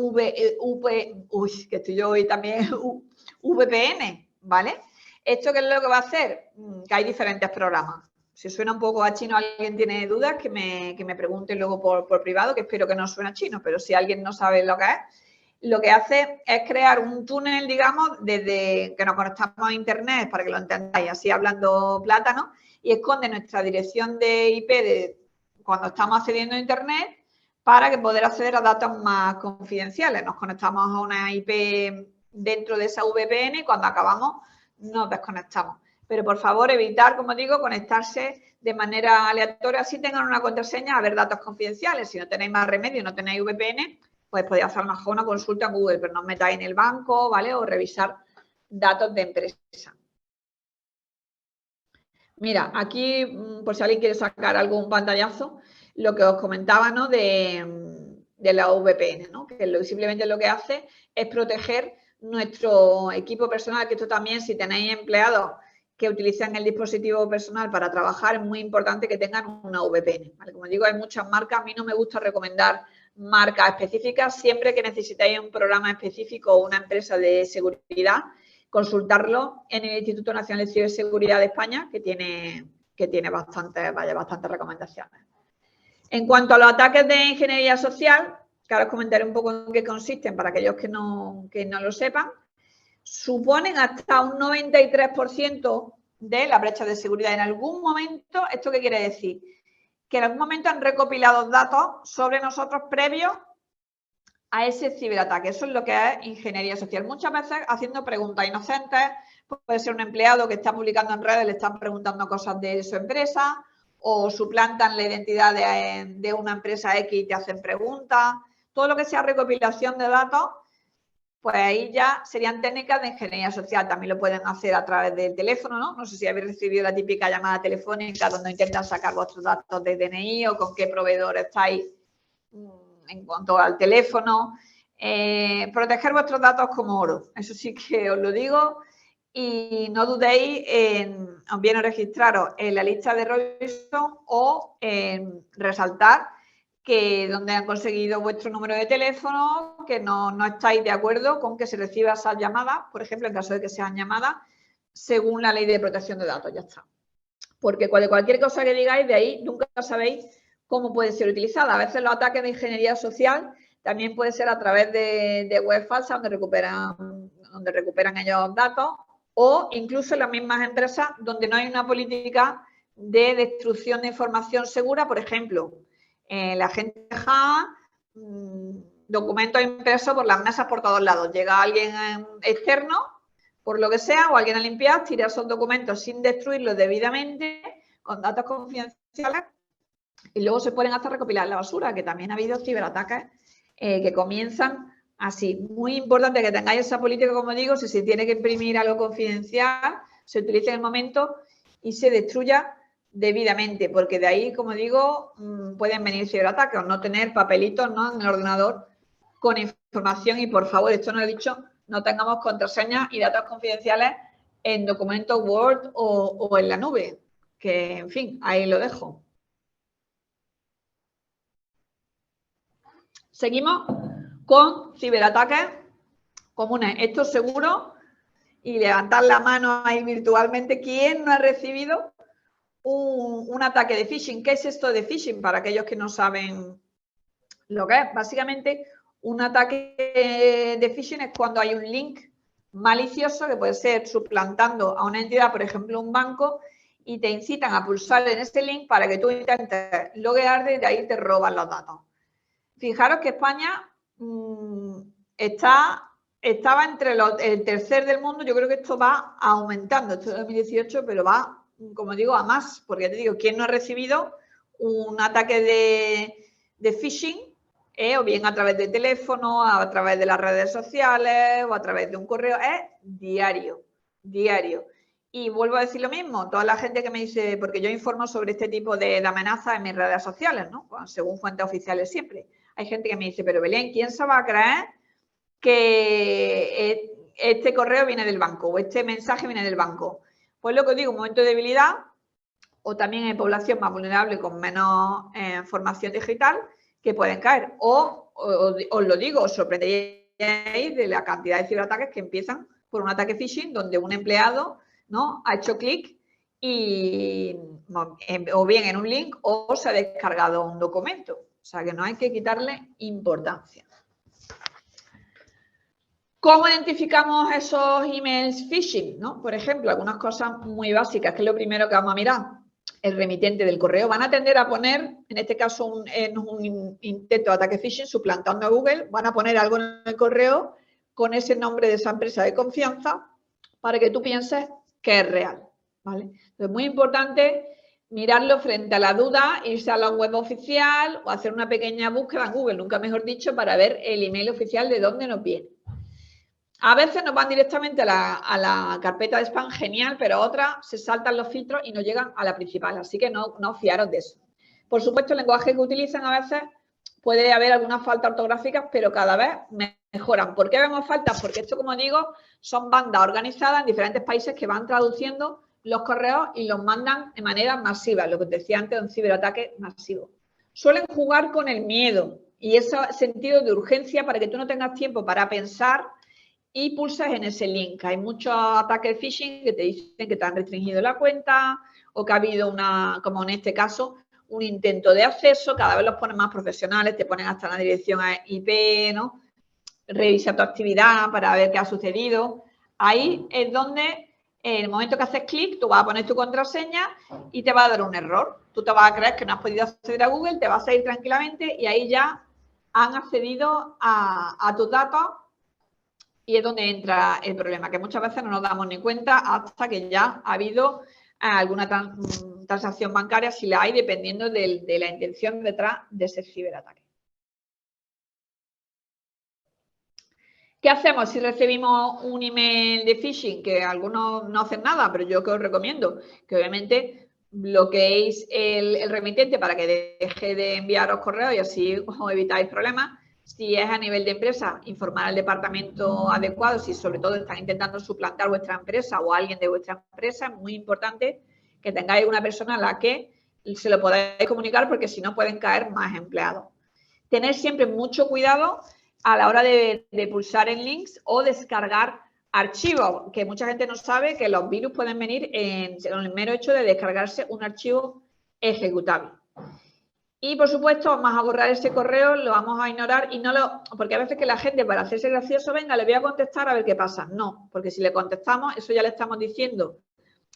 VPN, ¿vale? ¿Esto qué es lo que va a hacer? Que hay diferentes programas. Si suena un poco a chino, alguien tiene dudas, que me pregunte luego por privado, que espero que no suene a chino, pero si alguien no sabe lo que es, lo que hace es crear un túnel, digamos, desde que nos conectamos a Internet, para que lo entendáis, así hablando plátano, y esconde nuestra dirección de IP de cuando estamos accediendo a Internet para que poder acceder a datos más confidenciales. Nos conectamos a una IP dentro de esa VPN y cuando acabamos nos desconectamos. Pero, por favor, evitar, como digo, conectarse de manera aleatoria. Si tengan una contraseña, a ver datos confidenciales. Si no tenéis más remedio, no tenéis VPN, pues podéis hacer mejor una consulta en Google, pero no os metáis en el banco, ¿vale? O revisar datos de empresa. Mira, aquí, por si alguien quiere sacar algún pantallazo, lo que os comentaba, ¿no?, de la VPN, ¿no?, que simplemente lo que hace es proteger nuestro equipo personal, que esto también, si tenéis empleados que utilizan el dispositivo personal para trabajar, es muy importante que tengan una VPN, ¿vale? Como digo, hay muchas marcas. A mí no me gusta recomendar marcas específicas. Siempre que necesitáis un programa específico o una empresa de seguridad, consultarlo en el Instituto Nacional de Ciberseguridad de España, que tiene bastantes recomendaciones. En cuanto a los ataques de ingeniería social, que ahora os comentaré un poco en qué consisten para aquellos que no lo sepan, suponen hasta un 93% de la brecha de seguridad. En algún momento, ¿esto qué quiere decir? Que en algún momento han recopilado datos sobre nosotros previos a ese ciberataque. Eso es lo que es ingeniería social. Muchas veces haciendo preguntas inocentes, puede ser un empleado que está publicando en redes, le están preguntando cosas de su empresa, o suplantan la identidad de una empresa X y te hacen preguntas. Todo lo que sea recopilación de datos, pues ahí ya serían técnicas de ingeniería social. También lo pueden hacer a través del teléfono, ¿no? No sé si habéis recibido la típica llamada telefónica donde intentan sacar vuestros datos de DNI o con qué proveedor estáis en cuanto al teléfono. Proteger vuestros datos como oro, eso sí que os lo digo. Y no dudéis en bien registraros en la lista de Robinson o en resaltar que donde han conseguido vuestro número de teléfono, que no estáis de acuerdo con que se reciba esas llamadas, por ejemplo, en caso de que sean llamadas, según la ley de protección de datos, ya está. Porque cualquier cosa que digáis de ahí, nunca sabéis cómo puede ser utilizada. A veces los ataques de ingeniería social también puede ser a través de web falsas donde recuperan ellos datos, o incluso en las mismas empresas donde no hay una política de destrucción de información segura. Por ejemplo, la gente deja documentos impresos por las mesas por todos lados. Llega alguien externo, por lo que sea, o alguien a limpiar, tira esos documentos sin destruirlos debidamente, con datos confidenciales, y luego se pueden hasta recopilar en la basura, que también ha habido ciberataques que comienzan así. Muy importante que tengáis esa política, como digo, si se tiene que imprimir algo confidencial, se utilice en el momento y se destruya debidamente, porque de ahí, como digo, pueden venir ciberataques o no tener papelitos, ¿no?, en el ordenador con información. Y por favor, esto no lo he dicho, no tengamos contraseñas y datos confidenciales en documentos Word o en la nube, que en fin, ahí lo dejo. Seguimos con ciberataques comunes. Esto seguro, y levantar la mano ahí virtualmente, ¿quién no ha recibido un ataque de phishing? ¿Qué es esto de phishing? Para aquellos que no saben lo que es. Básicamente, un ataque de phishing es cuando hay un link malicioso que puede ser suplantando a una entidad, por ejemplo, un banco, y te incitan a pulsar en ese link para que tú intentes loguearte y de ahí te roban los datos. Fijaros que España estaba entre el tercer del mundo. Yo creo que esto va aumentando. Esto es 2018, pero va, como digo, a más. Porque te digo, ¿quién no ha recibido un ataque de phishing? O bien a través de teléfono, a través de las redes sociales o a través de un correo. Es diario, diario. Y vuelvo a decir lo mismo, toda la gente que me dice, porque yo informo sobre este tipo de amenazas en mis redes sociales, ¿no? Según fuentes oficiales siempre. Hay gente que me dice, pero Belén, ¿quién se va a creer que este correo viene del banco o este mensaje viene del banco? Pues lo que os digo, un momento de debilidad, o también hay población más vulnerable con menos formación digital que pueden caer. O os lo digo, os sorprenderíais de la cantidad de ciberataques que empiezan por un ataque phishing donde un empleado, ¿no?, ha hecho clic y o bien en un link o se ha descargado un documento. O sea que no hay que quitarle importancia. ¿Cómo identificamos esos emails phishing, ¿no? Por ejemplo, algunas cosas muy básicas, que es lo primero que vamos a mirar. El remitente del correo. Van a tender a poner, en este caso, en un intento de ataque phishing, suplantando a Google, van a poner algo en el correo con ese nombre de esa empresa de confianza para que tú pienses que es real, ¿vale? Entonces, muy importante mirarlo frente a la duda, irse a la web oficial o hacer una pequeña búsqueda en Google, nunca mejor dicho, para ver el email oficial de dónde nos viene. A veces nos van directamente a la carpeta de spam, genial, pero otras se saltan los filtros y no llegan a la principal, así que no fiaros de eso. Por supuesto, el lenguaje que utilizan a veces puede haber algunas faltas ortográficas, pero cada vez mejoran. ¿Por qué vemos faltas? Porque esto, como digo, son bandas organizadas en diferentes países que van traduciendo los correos y los mandan de manera masiva, lo que os decía antes, un ciberataque masivo. Suelen jugar con el miedo y ese sentido de urgencia para que tú no tengas tiempo para pensar y pulsas en ese link. Hay muchos ataques de phishing que te dicen que te han restringido la cuenta o que ha habido como en este caso, un intento de acceso. Cada vez los ponen más profesionales, te ponen hasta la dirección IP, ¿no? Revisa tu actividad para ver qué ha sucedido. Ahí es donde, en el momento que haces clic, tú vas a poner tu contraseña y te va a dar un error. Tú te vas a creer que no has podido acceder a Google, te vas a ir tranquilamente y ahí ya han accedido a tus datos. Y es donde entra el problema, que muchas veces no nos damos ni cuenta hasta que ya ha habido alguna transacción bancaria, si la hay, dependiendo de la intención detrás de ese ciberataque. ¿Qué hacemos si recibimos un email de phishing? Que algunos no hacen nada, pero yo que os recomiendo que obviamente bloqueéis el remitente para que deje de enviaros correos y así os evitáis problemas. Si es a nivel de empresa, informar al departamento adecuado, si sobre todo están intentando suplantar vuestra empresa o alguien de vuestra empresa, es muy importante que tengáis una persona a la que se lo podáis comunicar porque si no pueden caer más empleados. Tener siempre mucho cuidado a la hora de pulsar en links o descargar archivos, que mucha gente no sabe que los virus pueden venir en el mero hecho de descargarse un archivo ejecutable. Y, por supuesto, vamos a borrar ese correo, lo vamos a ignorar y no lo... Porque a veces que la gente, para hacerse gracioso, venga, le voy a contestar a ver qué pasa. No, porque si le contestamos, eso ya le estamos diciendo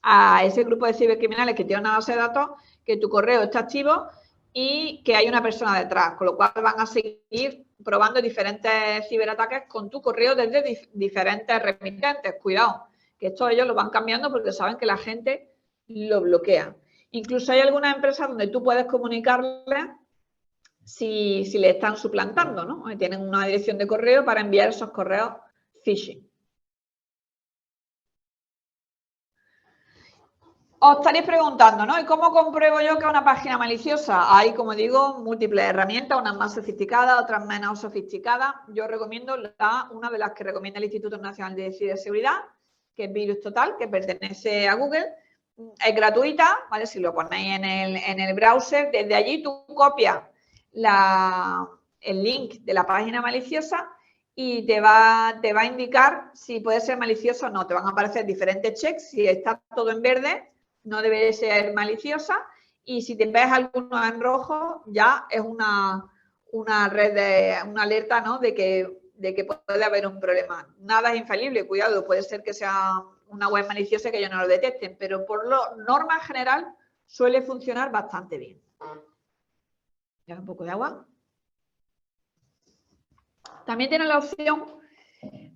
a ese grupo de cibercriminales que tiene una base de datos que tu correo está activo y que hay una persona detrás, con lo cual van a seguir probando diferentes ciberataques con tu correo desde diferentes remitentes. Cuidado, que esto ellos lo van cambiando porque saben que la gente lo bloquea. Incluso hay algunas empresas donde tú puedes comunicarles si le están suplantando, ¿no? Tienen una dirección de correo para enviar esos correos phishing. Os estaréis preguntando, ¿no? ¿Y cómo compruebo yo que es una página maliciosa? Hay, como digo, múltiples herramientas, unas más sofisticadas, otras menos sofisticadas. Yo recomiendo una de las que recomienda el Instituto Nacional de Ciberseguridad, que es Virus Total, que pertenece a Google. Es gratuita, ¿vale? Si lo ponéis en el browser, desde allí tú copias el link de la página maliciosa y te va a indicar si puede ser maliciosa o no. Te van a aparecer diferentes checks. Si está todo en verde, no debe ser maliciosa. Y si te ves alguno en rojo, ya es una alerta, ¿no? de que puede haber un problema. Nada es infalible, cuidado, puede ser que sea una web maliciosa y que ellos no lo detecten, pero por norma general suele funcionar bastante bien. Ya un poco de agua. También tienen la opción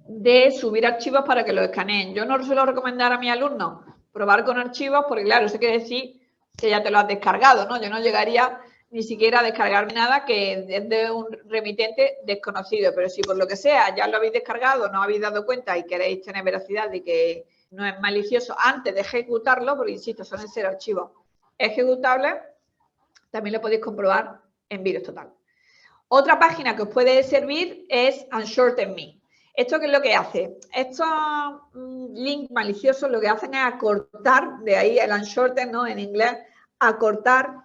de subir archivos para que los escaneen. Yo no suelo recomendar a mis alumnos probar con archivos porque, claro, eso quiere decir que ya te lo has descargado, ¿no? Yo no llegaría ni siquiera a descargarme nada que es de un remitente desconocido, pero si por lo que sea ya lo habéis descargado, no habéis dado cuenta y queréis tener veracidad de que no es malicioso antes de ejecutarlo, porque insisto, suelen ser archivos ejecutables, también lo podéis comprobar en Virus Total. Otra página que os puede servir es Unshorten.me. ¿Esto qué es lo que hace? Estos links maliciosos lo que hacen es acortar, de ahí el unshorten, ¿no? En inglés, acortar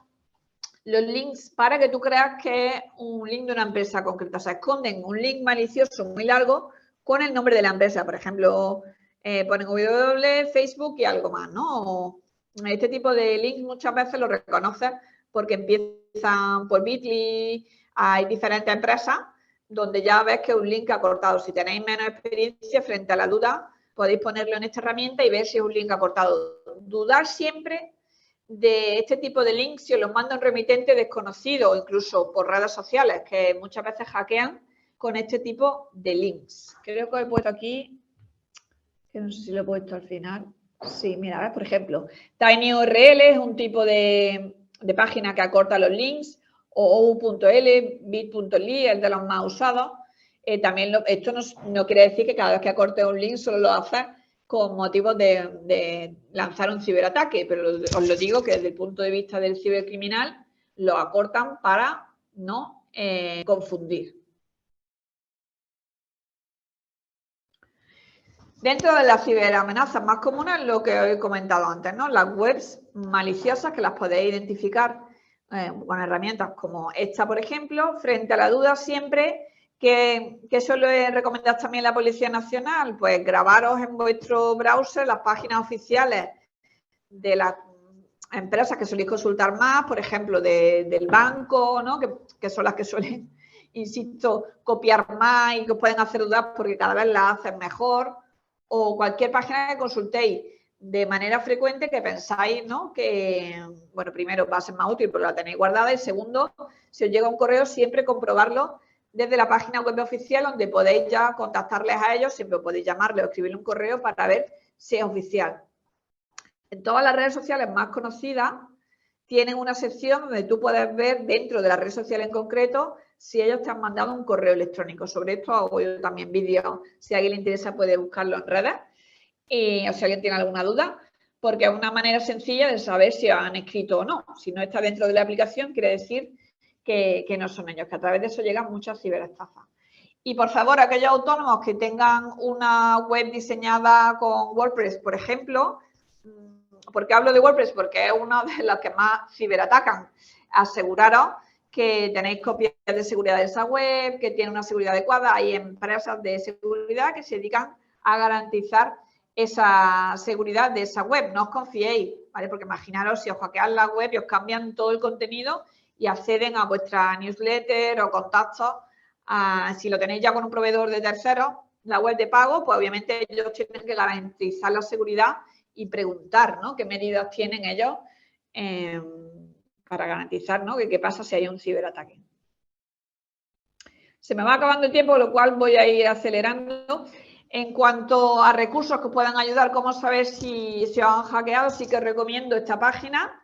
los links para que tú creas que es un link de una empresa concreta. O sea, esconden un link malicioso muy largo con el nombre de la empresa. Por ejemplo, ponen www, Facebook y algo más, ¿no? Este tipo de links muchas veces lo reconoces porque empiezan por Bitly, hay diferentes empresas donde ya ves que es un link acortado. Si tenéis menos experiencia frente a la duda, podéis ponerlo en esta herramienta y ver si es un link acortado. Dudar siempre de este tipo de links si os los manda un remitente desconocido o incluso por redes sociales, que muchas veces hackean con este tipo de links. Creo que he puesto aquí, que no sé si lo he puesto al final. Sí, mira, ¿ves? Por ejemplo, TinyURL es un tipo de página que acorta los links, o ou.l, bit.ly, es de los más usados. También esto no quiere decir que cada vez que acortes un link solo lo haces con motivos de lanzar un ciberataque, pero os lo digo que desde el punto de vista del cibercriminal lo acortan para no confundir. Dentro de las ciberamenazas más comunes, lo que os he comentado antes, ¿no? Las webs maliciosas que las podéis identificar con herramientas como esta, por ejemplo. Frente a la duda siempre, que suele recomendar también la Policía Nacional, pues grabaros en vuestro browser las páginas oficiales de las empresas que soléis consultar más, por ejemplo, del banco, ¿no? Que son las que suelen, insisto, copiar más y que os pueden hacer dudar porque cada vez las hacen mejor, o cualquier página que consultéis de manera frecuente que pensáis, ¿no? Que, bueno, primero va a ser más útil porque la tenéis guardada y segundo, si os llega un correo, siempre comprobarlo desde la página web oficial donde podéis ya contactarles a ellos, siempre podéis llamarles o escribirle un correo para ver si es oficial. En todas las redes sociales más conocidas tienen una sección donde tú puedes ver dentro de la red social en concreto si ellos te han mandado un correo electrónico. Sobre esto hago yo también vídeos, si a alguien le interesa puede buscarlo en redes. O si alguien tiene alguna duda, porque es una manera sencilla de saber si han escrito o no. Si no está dentro de la aplicación, quiere decir que no son ellos, que a través de eso llegan muchas ciberestafas. Y por favor, aquellos autónomos que tengan una web diseñada con WordPress, por ejemplo, ¿por qué hablo de WordPress? Porque es uno de los que más ciberatacan. Aseguraros que tenéis copias de seguridad de esa web, que tiene una seguridad adecuada. Hay empresas de seguridad que se dedican a garantizar esa seguridad de esa web. No os confiéis, ¿vale? Porque imaginaros si os hackean la web y os cambian todo el contenido y acceden a vuestra newsletter o contactos. Si lo tenéis ya con un proveedor de terceros, la web de pago, pues obviamente ellos tienen que garantizar la seguridad y preguntar, ¿no? ¿Qué medidas tienen ellos para garantizar, ¿no? qué pasa si hay un ciberataque? Se me va acabando el tiempo, lo cual voy a ir acelerando. En cuanto a recursos que puedan ayudar, cómo saber si os han hackeado, sí que recomiendo esta página,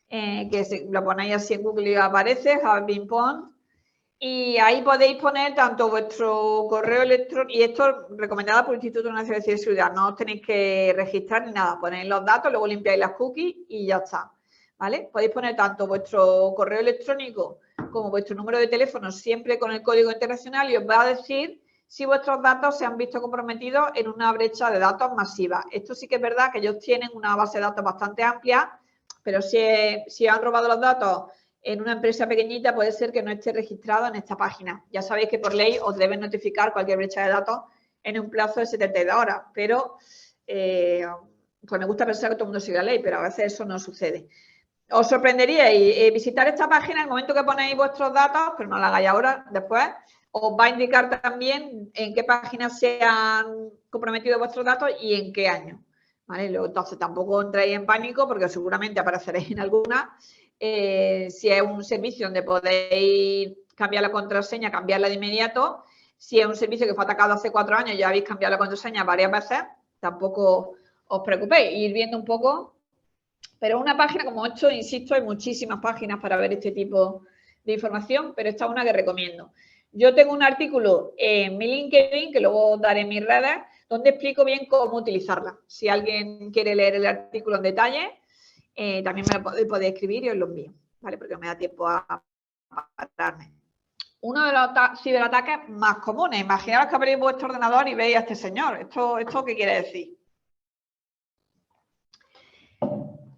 que lo ponéis así en Google y aparece, Have Been Pwned. Y ahí podéis poner tanto vuestro correo electrónico, y esto recomendado por el Instituto Nacional de Ciberseguridad, no os tenéis que registrar ni nada, ponéis los datos, luego limpiáis las cookies y ya está, ¿vale? Podéis poner tanto vuestro correo electrónico como vuestro número de teléfono, siempre con el código internacional, y os va a decir si vuestros datos se han visto comprometidos en una brecha de datos masiva. Esto sí que es verdad que ellos tienen una base de datos bastante amplia, pero si han robado los datos en una empresa pequeñita, puede ser que no esté registrado en esta página. Ya sabéis que por ley os deben notificar cualquier brecha de datos en un plazo de 72 horas, pero pues me gusta pensar que todo el mundo sigue la ley, pero a veces eso no sucede. Os sorprenderíais visitar esta página en el momento que ponéis vuestros datos, pero no la hagáis ahora, después. Os va a indicar también en qué páginas se han comprometido vuestros datos y en qué año, ¿vale? Entonces tampoco entréis en pánico porque seguramente apareceréis en alguna. Si es un servicio donde podéis cambiar la contraseña, cambiarla de inmediato. Si es un servicio que fue atacado hace 4 años y ya habéis cambiado la contraseña varias veces, tampoco os preocupéis, ir viendo un poco. Pero una página como esto, insisto, hay muchísimas páginas para ver este tipo de información, pero esta es una que recomiendo. Yo tengo un artículo en mi LinkedIn, que luego daré en mis redes, donde explico bien cómo utilizarla. Si alguien quiere leer el artículo en detalle, también me lo podéis escribir y os lo envío, ¿vale? Porque no me da tiempo a pararme. Uno de los ciberataques más comunes. Imaginaos que abrís vuestro ordenador y veis a este señor. ¿Esto qué quiere decir?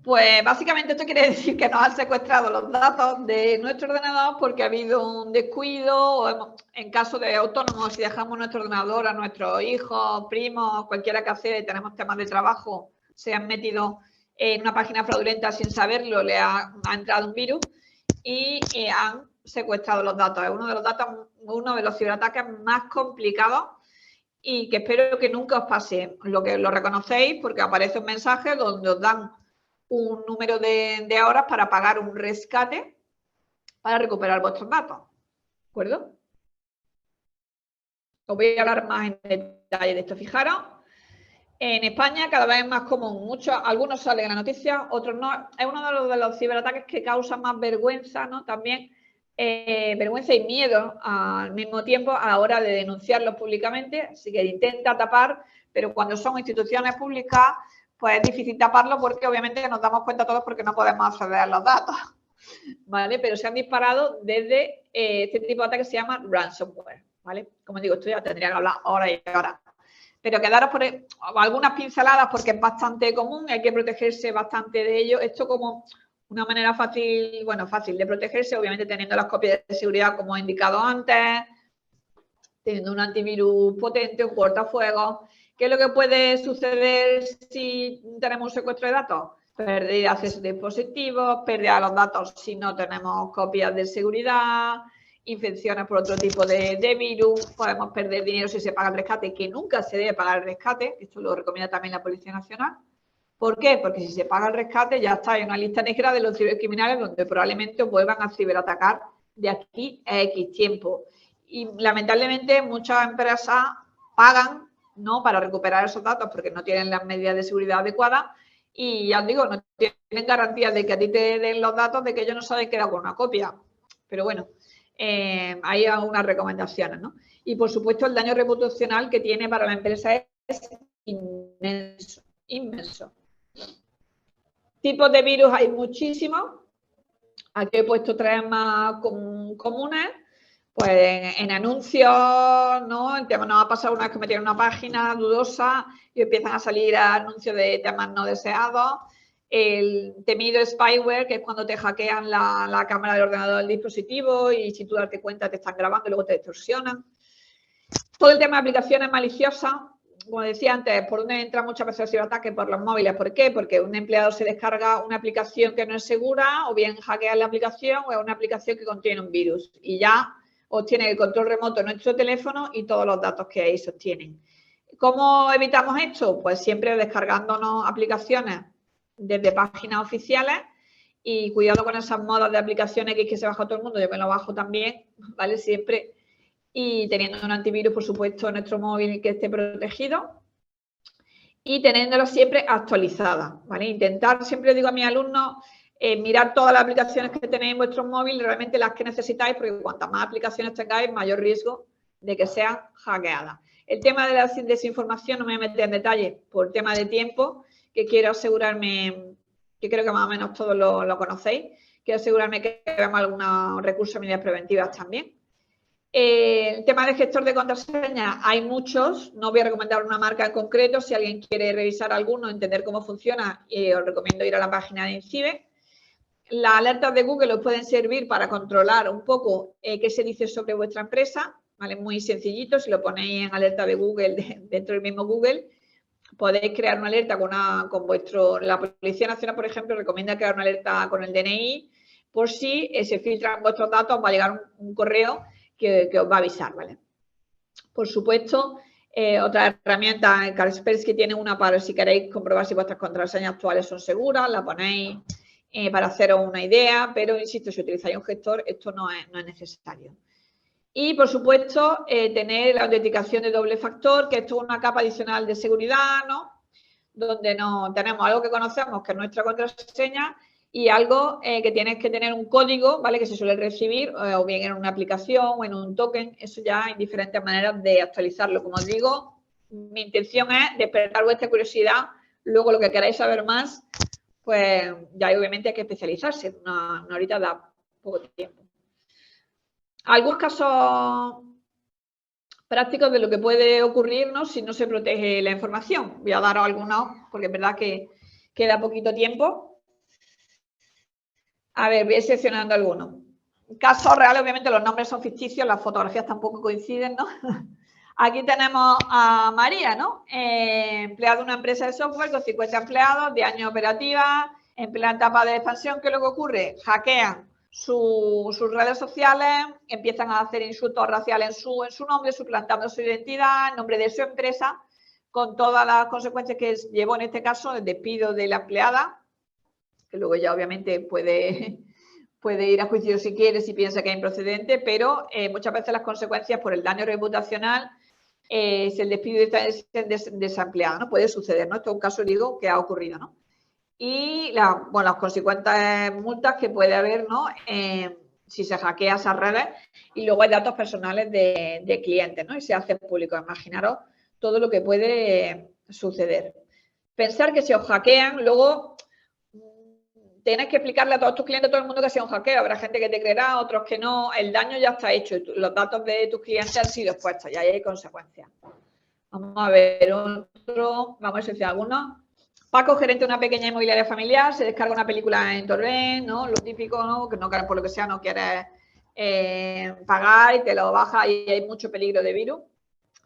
Pues básicamente esto quiere decir que nos han secuestrado los datos de nuestro ordenador porque ha habido un descuido o en caso de autónomos, si dejamos nuestro ordenador a nuestros hijos, primos, cualquiera que accede y tenemos temas de trabajo, se han metido en una página fraudulenta sin saberlo, le ha entrado un virus y han secuestrado los datos. Es uno de los ciberataques más complicados y que espero que nunca os pase. Lo reconocéis porque aparece un mensaje donde os dan un número de horas para pagar un rescate para recuperar vuestros datos. ¿De acuerdo? Os voy a hablar más en detalle de esto. Fijaros, en España cada vez es más común. Algunos salen en la noticia, otros no. Es uno de los ciberataques que causa más vergüenza, ¿no? También vergüenza y miedo al mismo tiempo a la hora de denunciarlos públicamente. Así que intenta tapar, pero cuando son instituciones públicas, pues es difícil taparlo porque obviamente nos damos cuenta todos porque no podemos acceder a los datos, ¿vale? Pero se han disparado desde este tipo de ataque que se llama ransomware, ¿vale? Como digo, esto ya tendría que hablar horas y horas. Pero quedaros por algunas pinceladas porque es bastante común y hay que protegerse bastante de ello. Esto como una manera fácil de protegerse, obviamente teniendo las copias de seguridad como he indicado antes, teniendo un antivirus potente, un cortafuegos. ¿Qué es lo que puede suceder si tenemos un secuestro de datos? Pérdida de acceso de dispositivos, pérdida de los datos si no tenemos copias de seguridad, infecciones por otro tipo de virus, podemos perder dinero si se paga el rescate, que nunca se debe pagar el rescate, esto lo recomienda también la Policía Nacional. ¿Por qué? Porque si se paga el rescate ya está en una lista negra de los cibercriminales donde probablemente vuelvan a ciberatacar de aquí a X tiempo. Y lamentablemente muchas empresas pagan, ¿no?, para recuperar esos datos porque no tienen las medidas de seguridad adecuadas y ya os digo, no tienen garantía de que a ti te den los datos de que ellos no saben que era con una copia. Pero bueno, hay algunas recomendaciones, ¿no? Y por supuesto el daño reputacional que tiene para la empresa es inmenso, inmenso. Tipos de virus hay muchísimos. Aquí he puesto 3 más comunes. Pues en anuncios, ¿no? El tema nos ha pasado una vez que metieron una página dudosa y empiezan a salir anuncios de temas no deseados. El temido spyware, que es cuando te hackean la cámara del ordenador del dispositivo y sin tú darte cuenta te están grabando y luego te extorsionan. Todo el tema de aplicaciones maliciosas, como decía antes, por donde entra muchas veces el ciberataque por los móviles. ¿Por qué? Porque un empleado se descarga una aplicación que no es segura o bien hackea la aplicación o es una aplicación que contiene un virus y ya obtiene el control remoto de nuestro teléfono y todos los datos que ahí sostienen. ¿Cómo evitamos esto? Pues siempre descargándonos aplicaciones desde páginas oficiales y cuidado con esas modas de aplicaciones que se baja todo el mundo, yo me lo bajo también, ¿vale? Siempre. Y teniendo un antivirus, por supuesto, en nuestro móvil que esté protegido y teniéndolo siempre actualizada, ¿vale? Intentar, siempre digo a mis alumnos, mirar todas las aplicaciones que tenéis en vuestro móvil, realmente las que necesitáis, porque cuantas más aplicaciones tengáis, mayor riesgo de que sean hackeadas. El tema de la desinformación no me voy a meter en detalle por tema de tiempo, que quiero asegurarme, que creo que más o menos todos lo conocéis, quiero asegurarme que veamos algunos recursos de medidas preventivas también. El tema de gestor de contraseñas, hay muchos, no voy a recomendar una marca en concreto, si alguien quiere revisar alguno, entender cómo funciona, os recomiendo ir a la página de INCIBE. Las alertas de Google os pueden servir para controlar un poco qué se dice sobre vuestra empresa, ¿vale? Muy sencillito, si lo ponéis en alerta de Google, dentro del mismo Google, podéis crear una alerta con vuestro... La Policía Nacional, por ejemplo, recomienda crear una alerta con el DNI, por si se filtran vuestros datos, os va a llegar un correo que os va a avisar, ¿vale? Por supuesto, otra herramienta, Kaspersky tiene una para si queréis comprobar si vuestras contraseñas actuales son seguras, la ponéis para haceros una idea, pero insisto, si utilizáis un gestor, esto no es necesario. Y, por supuesto, tener la autenticación de doble factor, que esto es una capa adicional de seguridad, ¿no? Donde no tenemos algo que conocemos, que es nuestra contraseña, y algo que tienes que tener un código, ¿vale? Que se suele recibir o bien en una aplicación o en un token. Eso ya hay diferentes maneras de actualizarlo. Como os digo, mi intención es despertar vuestra curiosidad. Luego, lo que queráis saber más, pues ya obviamente hay que especializarse. Una horita da poco tiempo. Algunos casos prácticos de lo que puede ocurrirnos si no se protege la información. Voy a daros algunos, porque es verdad que queda poquito tiempo. A ver, voy seleccionando algunos. Casos reales, obviamente los nombres son ficticios, las fotografías tampoco coinciden, ¿no? Aquí tenemos a María, ¿no? Empleada de una empresa de software con 50 empleados, 10 años operativa, en plena etapa de expansión. ¿Qué es lo que ocurre? Hackean sus redes sociales, empiezan a hacer insultos raciales en su nombre, suplantando su identidad, el nombre de su empresa, con todas las consecuencias que llevó en este caso el despido de la empleada, que luego ya obviamente puede ir a juicio si quiere, si piensa que es improcedente, pero muchas veces las consecuencias por el daño reputacional es el despido de esa empleada, ¿no? Puede suceder, ¿no? Esto es un caso, digo, que ha ocurrido, ¿no? Y las consecuentes multas que puede haber, ¿no? Si se hackea esas redes y luego hay datos personales de clientes, ¿no? Y se hace público. Imaginaros todo lo que puede suceder. Pensar que si os hackean, luego tienes que explicarle a todos tus clientes, a todo el mundo, que sea un hackeo. Habrá gente que te creerá, otros que no. El daño ya está hecho. Los datos de tus clientes han sido expuestos y ahí hay consecuencias. Vamos a ver otro. Vamos a seleccionar algunos. Paco, gerente de una pequeña inmobiliaria familiar, se descarga una película en Torrent, ¿no? Lo típico, ¿no? Que no, por lo que sea, no quieres pagar y te lo baja y hay mucho peligro de virus.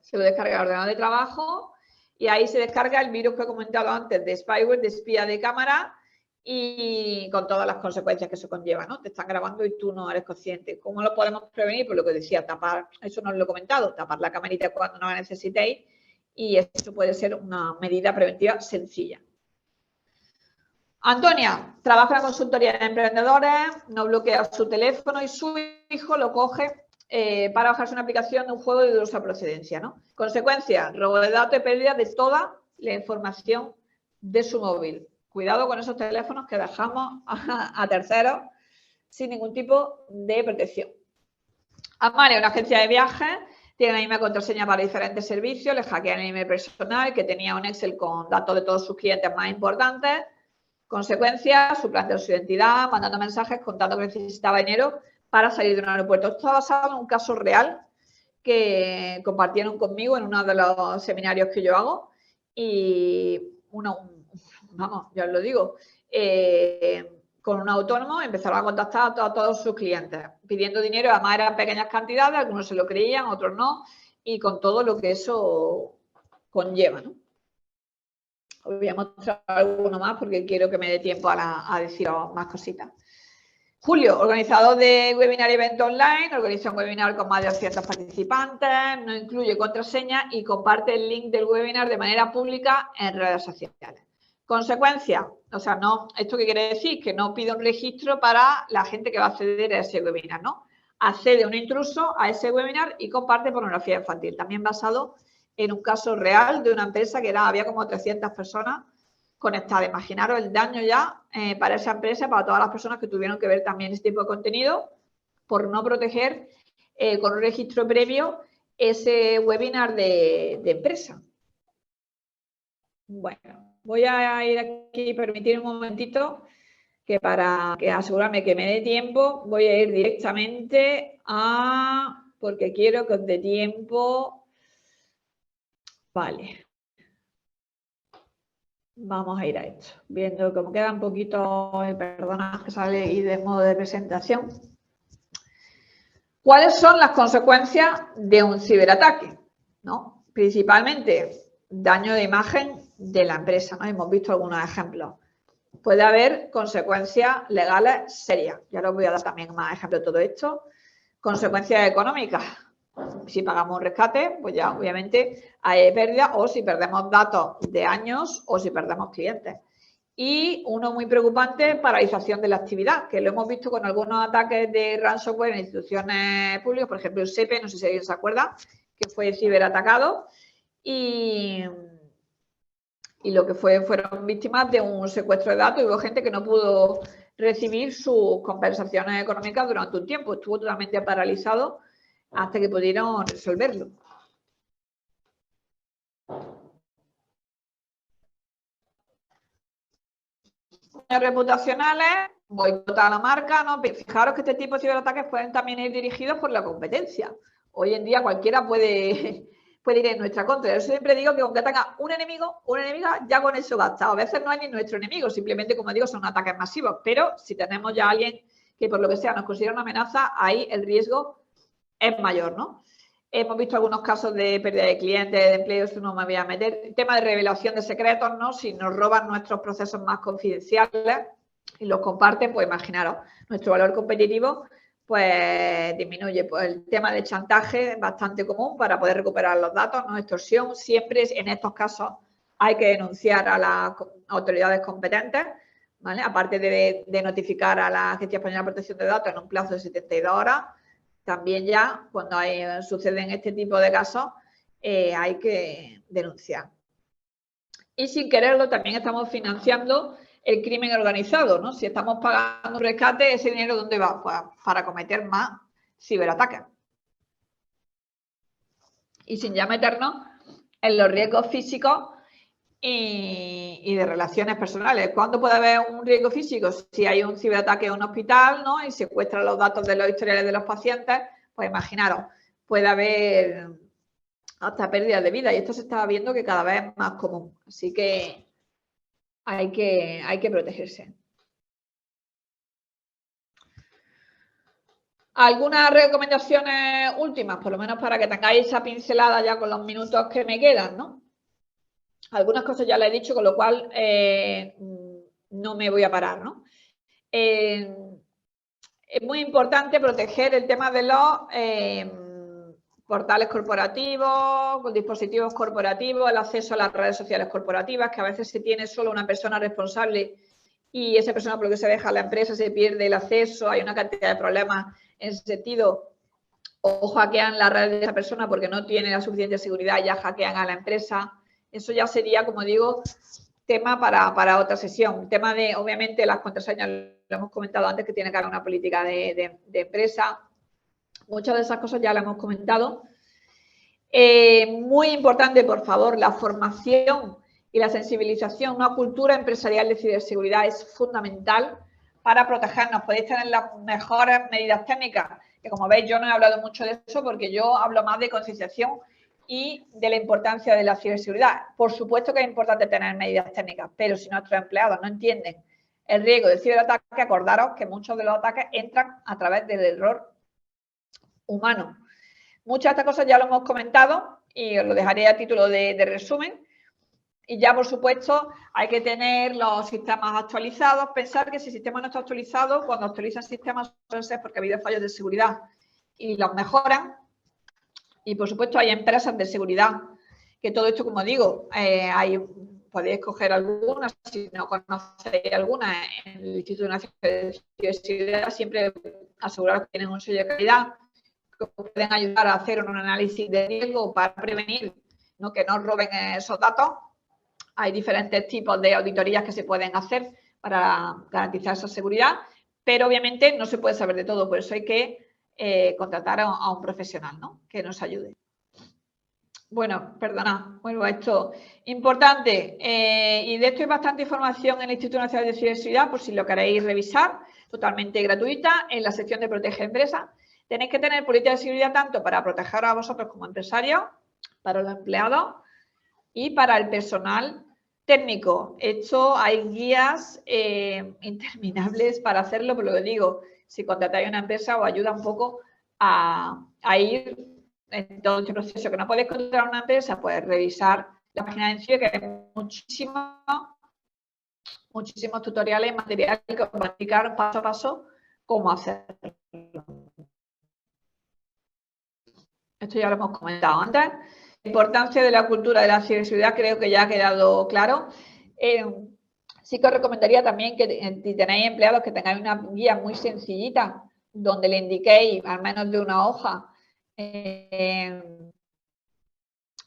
Se lo descarga el ordenador de trabajo y ahí se descarga el virus que he comentado antes de spyware, de espía de cámara, y con todas las consecuencias que eso conlleva, ¿no? Te están grabando y tú no eres consciente. ¿Cómo lo podemos prevenir? Pues lo que decía, tapar, eso no lo he comentado, tapar la camarita cuando no la necesitéis, y eso puede ser una medida preventiva sencilla. Antonia trabaja en la consultoría de emprendedores, no bloquea su teléfono y su hijo lo coge para bajarse una aplicación de un juego de dudosa procedencia, ¿no? Consecuencia, robo de datos y pérdida de toda la información de su móvil. Cuidado con esos teléfonos que dejamos a terceros sin ningún tipo de protección. Amalia, una agencia de viajes, tiene la misma contraseña para diferentes servicios, le hackean el email personal, que tenía un Excel con datos de todos sus clientes más importantes. Consecuencia, suplantó su identidad, mandando mensajes contando que necesitaba dinero para salir de un aeropuerto. Esto está basado en un caso real que compartieron conmigo en uno de los seminarios que yo hago y vamos, ya os lo digo, con un autónomo empezaron a contactar a todos sus clientes pidiendo dinero, además eran pequeñas cantidades, algunos se lo creían, otros no, y con todo lo que eso conlleva, ¿no? Os voy a mostrar alguno más porque quiero que me dé tiempo a deciros más cositas. Julio, organizador de webinar y evento online, organiza un webinar con más de 200 participantes, no incluye contraseña y comparte el link del webinar de manera pública en redes sociales. Consecuencia, o sea, no, ¿esto qué quiere decir? Que no pide un registro para la gente que va a acceder a ese webinar, ¿no? Accede un intruso a ese webinar y comparte pornografía infantil, también basado en un caso real de una empresa que había como 300 personas conectadas. Imaginaros el daño ya para esa empresa, para todas las personas que tuvieron que ver también este tipo de contenido por no proteger con un registro previo ese webinar de empresa. Bueno, voy a ir aquí, permitir un momentito que para asegurarme que me dé tiempo, voy a ir directamente porque quiero que os dé tiempo. Vale. Vamos a ir a esto. Viendo cómo queda un poquito, perdona que sale ahí de modo de presentación. ¿Cuáles son las consecuencias de un ciberataque? ¿No? Principalmente daño de imagen de la empresa, ¿no? Hemos visto algunos ejemplos. Puede haber consecuencias legales serias. Ya os voy a dar también más ejemplos de todo esto. Consecuencias económicas. Si pagamos un rescate, pues ya obviamente hay pérdida, o si perdemos datos de años o si perdemos clientes. Y uno muy preocupante, paralización de la actividad, que lo hemos visto con algunos ataques de ransomware en instituciones públicas, por ejemplo el SEPE, no sé si alguien se acuerda, que fue ciberatacado y lo que fueron víctimas de un secuestro de datos y hubo gente que no pudo recibir sus compensaciones económicas durante un tiempo, estuvo totalmente paralizado hasta que pudieron resolverlo. Reputacionales, boicotar a la marca, ¿no? Fijaros que este tipo de ciberataques pueden también ir dirigidos por la competencia. Hoy en día cualquiera puede ir en nuestra contra. Yo siempre digo que aunque tenga un enemigo, una enemiga, ya con eso basta. A veces no es ni nuestro enemigo, simplemente, como digo, son ataques masivos. Pero si tenemos ya a alguien que por lo que sea nos considera una amenaza, ahí el riesgo es mayor, ¿no? Hemos visto algunos casos de pérdida de clientes, de empleos, no me voy a meter. El tema de revelación de secretos, ¿no? Si nos roban nuestros procesos más confidenciales y los comparten, pues imaginaros, nuestro valor competitivo pues disminuye. Pues el tema de chantaje es bastante común para poder recuperar los datos, ¿no? Extorsión, siempre en estos casos hay que denunciar a las autoridades competentes, ¿vale? Aparte de notificar a la Agencia Española de Protección de Datos en un plazo de 72 horas, también ya cuando suceden este tipo de casos hay que denunciar. Y sin quererlo también estamos financiando el crimen organizado, ¿no? Si estamos pagando un rescate, ¿ese dinero dónde va? Pues para cometer más ciberataques. Y sin ya meternos en los riesgos físicos y de relaciones personales. ¿Cuándo puede haber un riesgo físico? Si hay un ciberataque en un hospital, ¿no? Y secuestran los datos de los historiales de los pacientes, pues imaginaros, puede haber hasta pérdidas de vida y esto se está viendo que cada vez es más común. Así que hay que protegerse. Algunas recomendaciones últimas, por lo menos para que tengáis esa pincelada ya con los minutos que me quedan, ¿no? Algunas cosas ya las he dicho, con lo cual no me voy a parar, ¿no? Es muy importante proteger el tema de los portales corporativos, con dispositivos corporativos, el acceso a las redes sociales corporativas, que a veces se tiene solo una persona responsable y esa persona, por lo que se deja la empresa, se pierde el acceso, hay una cantidad de problemas en ese sentido, o hackean la red de esa persona porque no tiene la suficiente seguridad y ya hackean a la empresa. Eso ya sería, como digo, tema para otra sesión. El tema de, obviamente, las contraseñas, lo hemos comentado antes, que tiene que haber una política de empresa. Muchas de esas cosas ya las hemos comentado. Muy importante, por favor, la formación y la sensibilización, una cultura empresarial de ciberseguridad es fundamental para protegernos. Podéis tener las mejores medidas técnicas, que como veis yo no he hablado mucho de eso porque yo hablo más de concienciación y de la importancia de la ciberseguridad. Por supuesto que es importante tener medidas técnicas, pero si nuestros empleados no entienden el riesgo de ciberataque, acordaros que muchos de los ataques entran a través del error humano. Muchas de estas cosas ya lo hemos comentado y os lo dejaré a título de resumen. Y ya, por supuesto, hay que tener los sistemas actualizados. Pensar que si el sistema no está actualizado, cuando actualizan sistemas suele ser porque ha habido fallos de seguridad y los mejoran. Y, por supuesto, hay empresas de seguridad que todo esto, como digo, podéis escoger algunas. Si no conocéis alguna, en el Instituto Nacional de Ciberseguridad siempre aseguraros que tienen un sello de calidad, que pueden ayudar a hacer un análisis de riesgo para prevenir, ¿no?, que no roben esos datos. Hay diferentes tipos de auditorías que se pueden hacer para garantizar esa seguridad, pero obviamente no se puede saber de todo, por eso hay que contratar a un profesional, ¿no?, que nos ayude. Bueno, perdona, vuelvo a esto. Importante, y de esto hay bastante información en el Instituto Nacional de Ciberseguridad, por si lo queréis revisar, totalmente gratuita, en la sección de Protege Empresa. Tenéis que tener políticas de seguridad tanto para proteger a vosotros como empresarios, para los empleados y para el personal técnico. Esto hay guías interminables para hacerlo, por lo que digo, si contratáis una empresa os ayuda un poco a ir en todo este proceso. Que no podéis contratar una empresa, pues revisar la página de CIE, que hay muchísimos tutoriales y materiales que os van a explicar paso a paso cómo hacerlo. Esto ya lo hemos comentado antes. La importancia de la cultura de la ciberseguridad creo que ya ha quedado claro. Sí que os recomendaría también que si tenéis empleados que tengáis una guía muy sencillita donde le indiquéis al menos de una hoja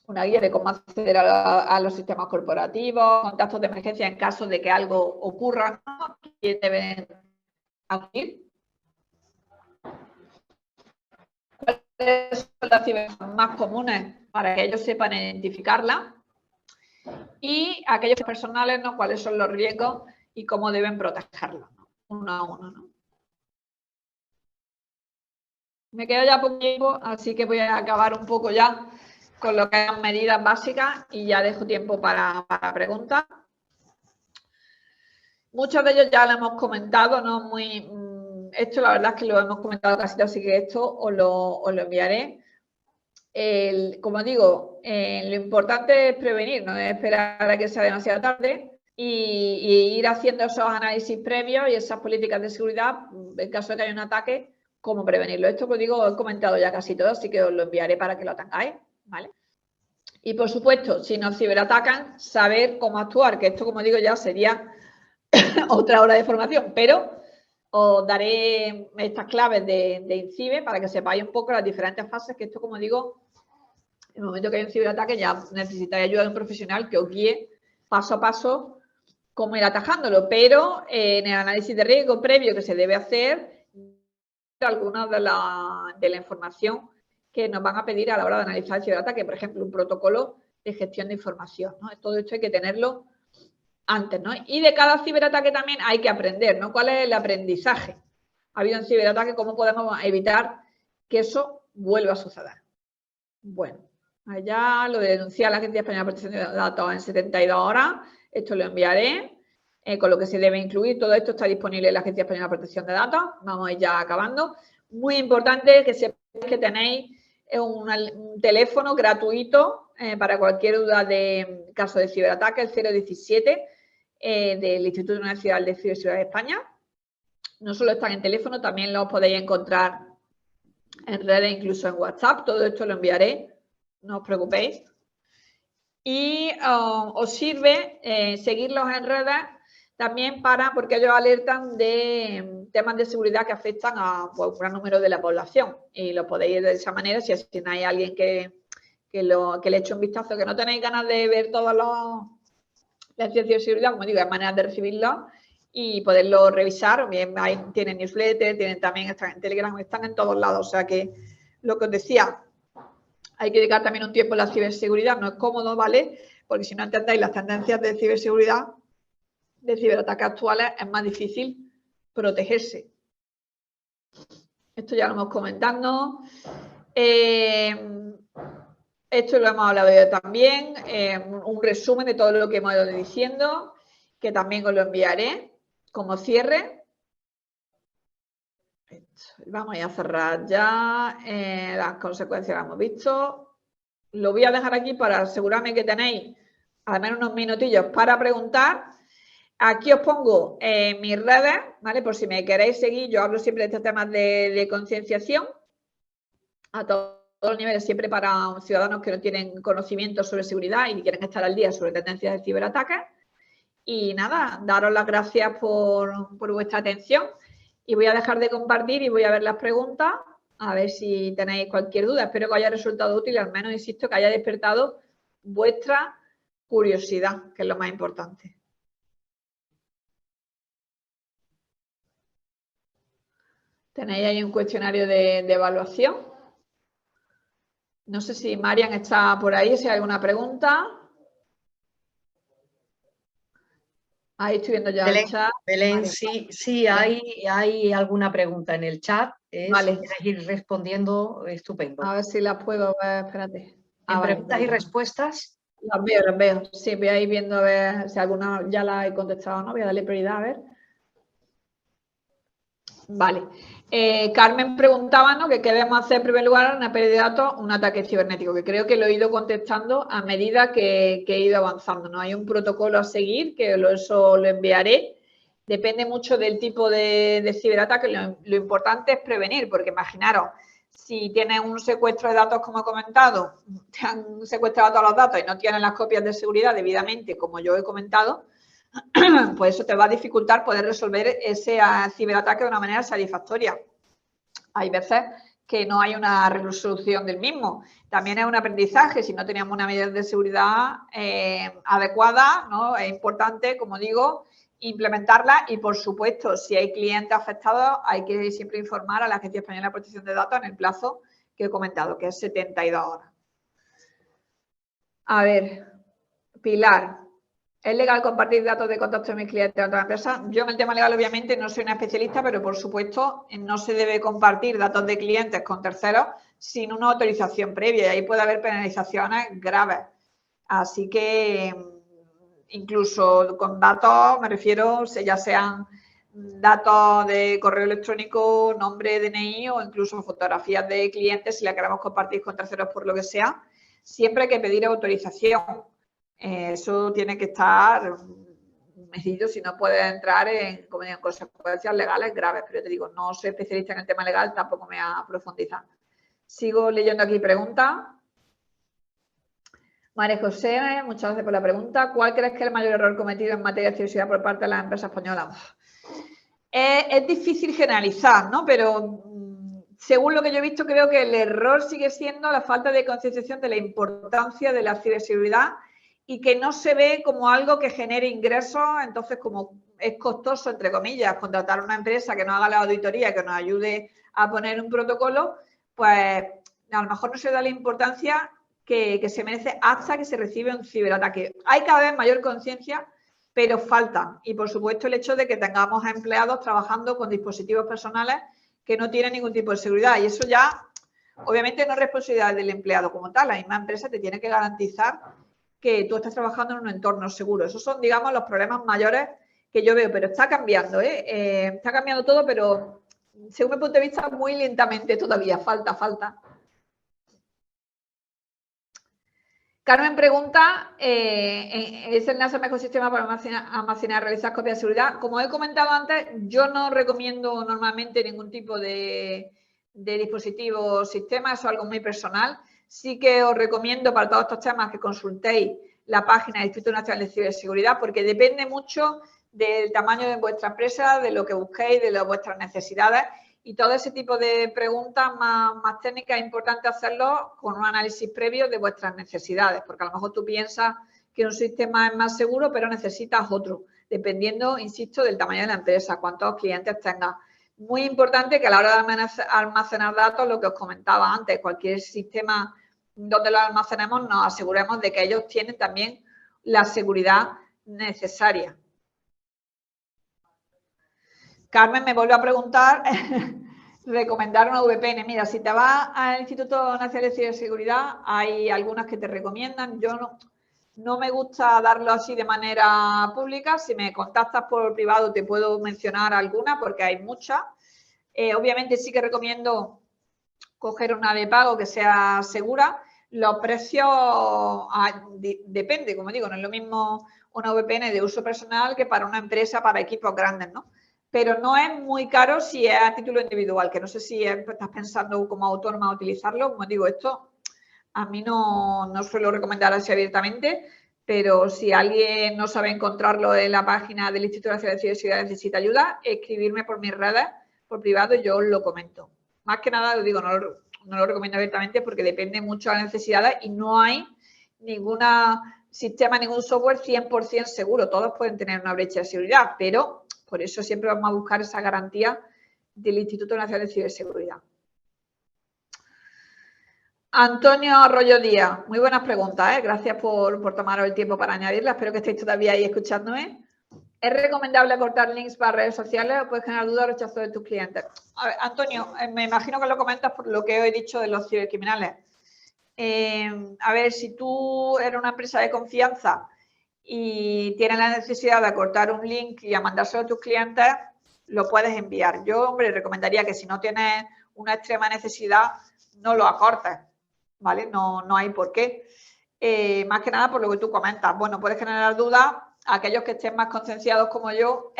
una guía de cómo acceder a los sistemas corporativos, contactos de emergencia en caso de que algo ocurra, ¿no?, que deben acudir. ¿Cuáles son las ciberseguridades más comunes para que ellos sepan identificarla? Y aquellos personales, ¿no?, cuáles son los riesgos y cómo deben protegerlos, ¿no?, uno a uno, ¿no? Me queda ya poco tiempo, así que voy a acabar un poco ya con lo que son medidas básicas y ya dejo tiempo para preguntas. Muchos de ellos ya lo hemos comentado, ¿no? Esto la verdad es que lo hemos comentado casi todo, así que esto os lo enviaré. Como digo, lo importante es prevenir, no es esperar a que sea demasiado tarde y ir haciendo esos análisis previos y esas políticas de seguridad en caso de que haya un ataque, cómo prevenirlo. Esto, pues digo, he comentado ya casi todo, así que os lo enviaré para que lo tengáis, ¿vale? Y, por supuesto, si nos ciberatacan, saber cómo actuar, que esto, como digo, ya sería otra hora de formación, pero os daré estas claves de INCIBE para que sepáis un poco las diferentes fases, que esto, como digo, en el momento que hay un ciberataque ya necesitáis ayuda de un profesional que os guíe paso a paso cómo ir atajándolo, pero en el análisis de riesgo previo que se debe hacer, algunas de la información que nos van a pedir a la hora de analizar el ciberataque, por ejemplo, un protocolo de gestión de información, ¿no? Todo esto hay que tenerlo antes, ¿no? Y de cada ciberataque también hay que aprender, ¿no? ¿Cuál es el aprendizaje? Ha habido un ciberataque, ¿cómo podemos evitar que eso vuelva a suceder? Bueno, allá lo de denunciar a la Agencia Española de Protección de Datos en 72 horas, esto lo enviaré, con lo que se debe incluir. Todo esto está disponible en la Agencia Española de Protección de Datos. Vamos a ir ya acabando. Muy importante que sepáis que tenéis un teléfono gratuito para cualquier duda de caso de ciberataque, el 017 del Instituto Nacional de Ciberseguridad de España. No solo están en teléfono, también lo podéis encontrar en redes, incluso en WhatsApp. Todo esto lo enviaré, no os preocupéis. Y os sirve seguirlos en redes también porque ellos alertan de temas de seguridad que afectan a un gran número de la población. Y lo podéis de esa manera, si asignáis a alguien que le eche un vistazo, que no tenéis ganas de ver todos las de seguridad, como digo, hay maneras de recibirlos y poderlo revisar. Bien, tienen newsletter, tienen también, están en Telegram, están en todos lados. O sea que lo que os decía, hay que dedicar también un tiempo a la ciberseguridad, no es cómodo, ¿vale? porque si no entendéis las tendencias de ciberseguridad, de ciberataques actuales, es más difícil protegerse. Esto ya lo hemos comentado. Esto lo hemos hablado yo también, un resumen de todo lo que hemos ido diciendo, que también os lo enviaré como cierre. Vamos a cerrar ya, las consecuencias las hemos visto. Lo voy a dejar aquí para asegurarme que tenéis al menos unos minutillos para preguntar. Aquí os pongo mis redes, ¿vale? Por si me queréis seguir, yo hablo siempre de estos temas de concienciación a todos los niveles, siempre para ciudadanos que no tienen conocimiento sobre seguridad y quieren estar al día sobre tendencias de ciberataques. Y nada, daros las gracias por vuestra atención y voy a dejar de compartir y voy a ver las preguntas, a ver si tenéis cualquier duda. Espero que os haya resultado útil, al menos, insisto, que haya despertado vuestra curiosidad, que es lo más importante. Tenéis ahí un cuestionario de evaluación. No sé si Marian está por ahí, si hay alguna pregunta. Ahí estoy viendo ya Belén, el chat. Belén, Vale. sí hay alguna pregunta en el chat. Vale. Si quieres ir respondiendo, estupendo. A ver si las puedo ver, espérate. En Vale, preguntas y respuestas. Las veo. Sí, voy a ir viendo a ver si alguna ya la he contestado o no. Voy a darle prioridad a ver. Vale. Carmen preguntaba, ¿no?, que qué debemos hacer en primer lugar en una pérdida de datos, un ataque cibernético, que creo que lo he ido contestando a medida que he ido avanzando, ¿no? Hay un protocolo a seguir, que eso lo enviaré. Depende mucho del tipo de ciberataque. Lo importante es prevenir, porque imaginaros, si tienes un secuestro de datos, como he comentado, te han secuestrado todos los datos y no tienes las copias de seguridad debidamente, como yo he comentado, pues eso te va a dificultar poder resolver ese ciberataque de una manera satisfactoria. Hay veces que no hay una resolución del mismo. También es un aprendizaje. Si no teníamos una medida de seguridad adecuada, ¿no?, es importante, como digo, implementarla y, por supuesto, si hay clientes afectados, hay que siempre informar a la Agencia Española de Protección de Datos en el plazo que he comentado, que es 72 horas. A ver, Pilar, ¿es legal compartir datos de contacto de mis clientes en otras empresas? Yo en el tema legal, obviamente, no soy una especialista, pero por supuesto no se debe compartir datos de clientes con terceros sin una autorización previa y ahí puede haber penalizaciones graves. Así que incluso con datos, me refiero, ya sean datos de correo electrónico, nombre, DNI o incluso fotografías de clientes, si la queremos compartir con terceros por lo que sea, siempre hay que pedir autorización. Eso tiene que estar medido, si no puede entrar en consecuencias legales graves. Pero te digo, no soy especialista en el tema legal, tampoco me ha profundizado. Sigo leyendo aquí preguntas. María José, muchas gracias por la pregunta. ¿Cuál crees que es el mayor error cometido en materia de ciberseguridad por parte de las empresas españolas? Es difícil generalizar, ¿no? Pero según lo que yo he visto, creo que el error sigue siendo la falta de concienciación de la importancia de la ciberseguridad y que no se ve como algo que genere ingresos. Entonces, como es costoso, entre comillas, contratar a una empresa que nos haga la auditoría, que nos ayude a poner un protocolo, pues a lo mejor no se da la importancia que se merece hasta que se recibe un ciberataque. Hay cada vez mayor conciencia, pero falta. Y, por supuesto, el hecho de que tengamos a empleados trabajando con dispositivos personales que no tienen ningún tipo de seguridad. Y eso ya, obviamente, no es responsabilidad del empleado como tal. La misma empresa te tiene que garantizar que tú estás trabajando en un entorno seguro. Esos son, digamos, los problemas mayores que yo veo. Pero está cambiando, está cambiando todo, pero, según mi punto de vista, muy lentamente todavía. Falta. Carmen pregunta, ¿es el NASA el mejor sistema para almacenar y realizar copias de seguridad? Como he comentado antes, yo no recomiendo normalmente ningún tipo de dispositivo o sistema, eso es algo muy personal. Sí que os recomiendo para todos estos temas que consultéis la página del Instituto Nacional de Ciberseguridad, porque depende mucho del tamaño de vuestra empresa, de lo que busquéis, de vuestras necesidades. Y todo ese tipo de preguntas más técnicas es importante hacerlo con un análisis previo de vuestras necesidades, porque a lo mejor tú piensas que un sistema es más seguro, pero necesitas otro, dependiendo, insisto, del tamaño de la empresa, cuántos clientes tengas. Muy importante que a la hora de almacenar datos, lo que os comentaba antes, cualquier sistema donde los almacenemos, nos aseguremos de que ellos tienen también la seguridad necesaria. Carmen me vuelve a preguntar, recomendar una VPN. Mira, si te vas al Instituto Nacional de Ciberseguridad, hay algunas que te recomiendan. Yo no me gusta darlo así de manera pública. Si me contactas por privado te puedo mencionar algunas porque hay muchas. Obviamente sí que recomiendo coger una de pago que sea segura. Los precios depende, como digo, no es lo mismo una VPN de uso personal que para una empresa, para equipos grandes, ¿no? Pero no es muy caro si es a título individual, que no sé si estás pensando como autónoma utilizarlo. Como digo, esto a mí no suelo recomendar así abiertamente, pero si alguien no sabe encontrarlo en la página del Instituto Nacional de Ciberseguridad y necesita ayuda, escribirme por mis redes, por privado, y yo os lo comento. Más que nada, lo digo, no lo recomiendo abiertamente porque depende mucho de las necesidades y no hay ningún sistema, ningún software 100% seguro. Todos pueden tener una brecha de seguridad, pero por eso siempre vamos a buscar esa garantía del Instituto Nacional de Ciberseguridad. Antonio Arroyo Díaz, muy buenas preguntas, ¿eh? Gracias por tomaros el tiempo para añadirlas. Espero que estéis todavía ahí escuchándome. ¿Es recomendable cortar links para redes sociales o puedes generar dudas o rechazo de tus clientes? A ver, Antonio, me imagino que lo comentas por lo que os he dicho de los cibercriminales. A ver, si tú eres una empresa de confianza y tienes la necesidad de cortar un link y a mandárselo a tus clientes, lo puedes enviar. Yo, hombre, recomendaría que si no tienes una extrema necesidad, no lo acortes, ¿vale? No hay por qué. Más que nada por lo que tú comentas. Bueno, puedes generar dudas a aquellos que estén más concienciados como yo,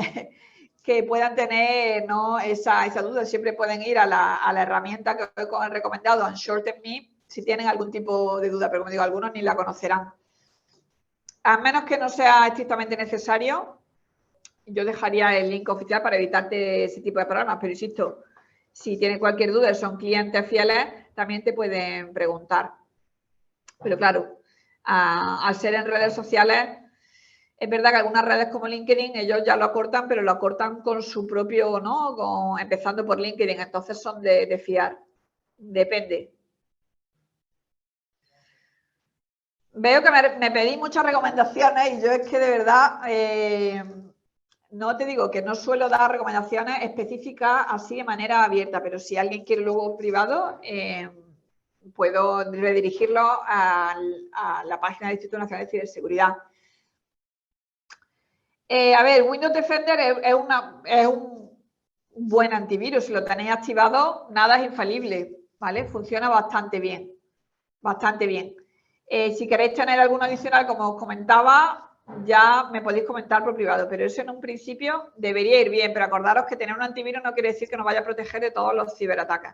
que puedan tener, ¿no?, esa duda. Siempre pueden ir a la herramienta que os he recomendado, UnShortenMe, si tienen algún tipo de duda, pero como digo, algunos ni la conocerán. A menos que no sea estrictamente necesario, yo dejaría el link oficial para evitarte ese tipo de problemas, pero insisto, si tienes cualquier duda y son clientes fieles, también te pueden preguntar. Pero claro, al ser en redes sociales, es verdad que algunas redes como LinkedIn, ellos ya lo acortan, pero lo acortan con su propio, ¿no?, empezando por LinkedIn, entonces son de fiar. Depende. Veo que me pedí muchas recomendaciones y yo es que de verdad no te digo que no suelo dar recomendaciones específicas así de manera abierta, pero si alguien quiere luego privado, puedo redirigirlo a la página del Instituto Nacional de Ciberseguridad. A ver, Windows Defender es un buen antivirus. Si lo tenéis activado, nada es infalible, ¿vale? Funciona bastante bien, bastante bien. Si queréis tener alguno adicional, como os comentaba, ya me podéis comentar por privado, pero eso en un principio debería ir bien, pero acordaros que tener un antivirus no quiere decir que nos vaya a proteger de todos los ciberataques.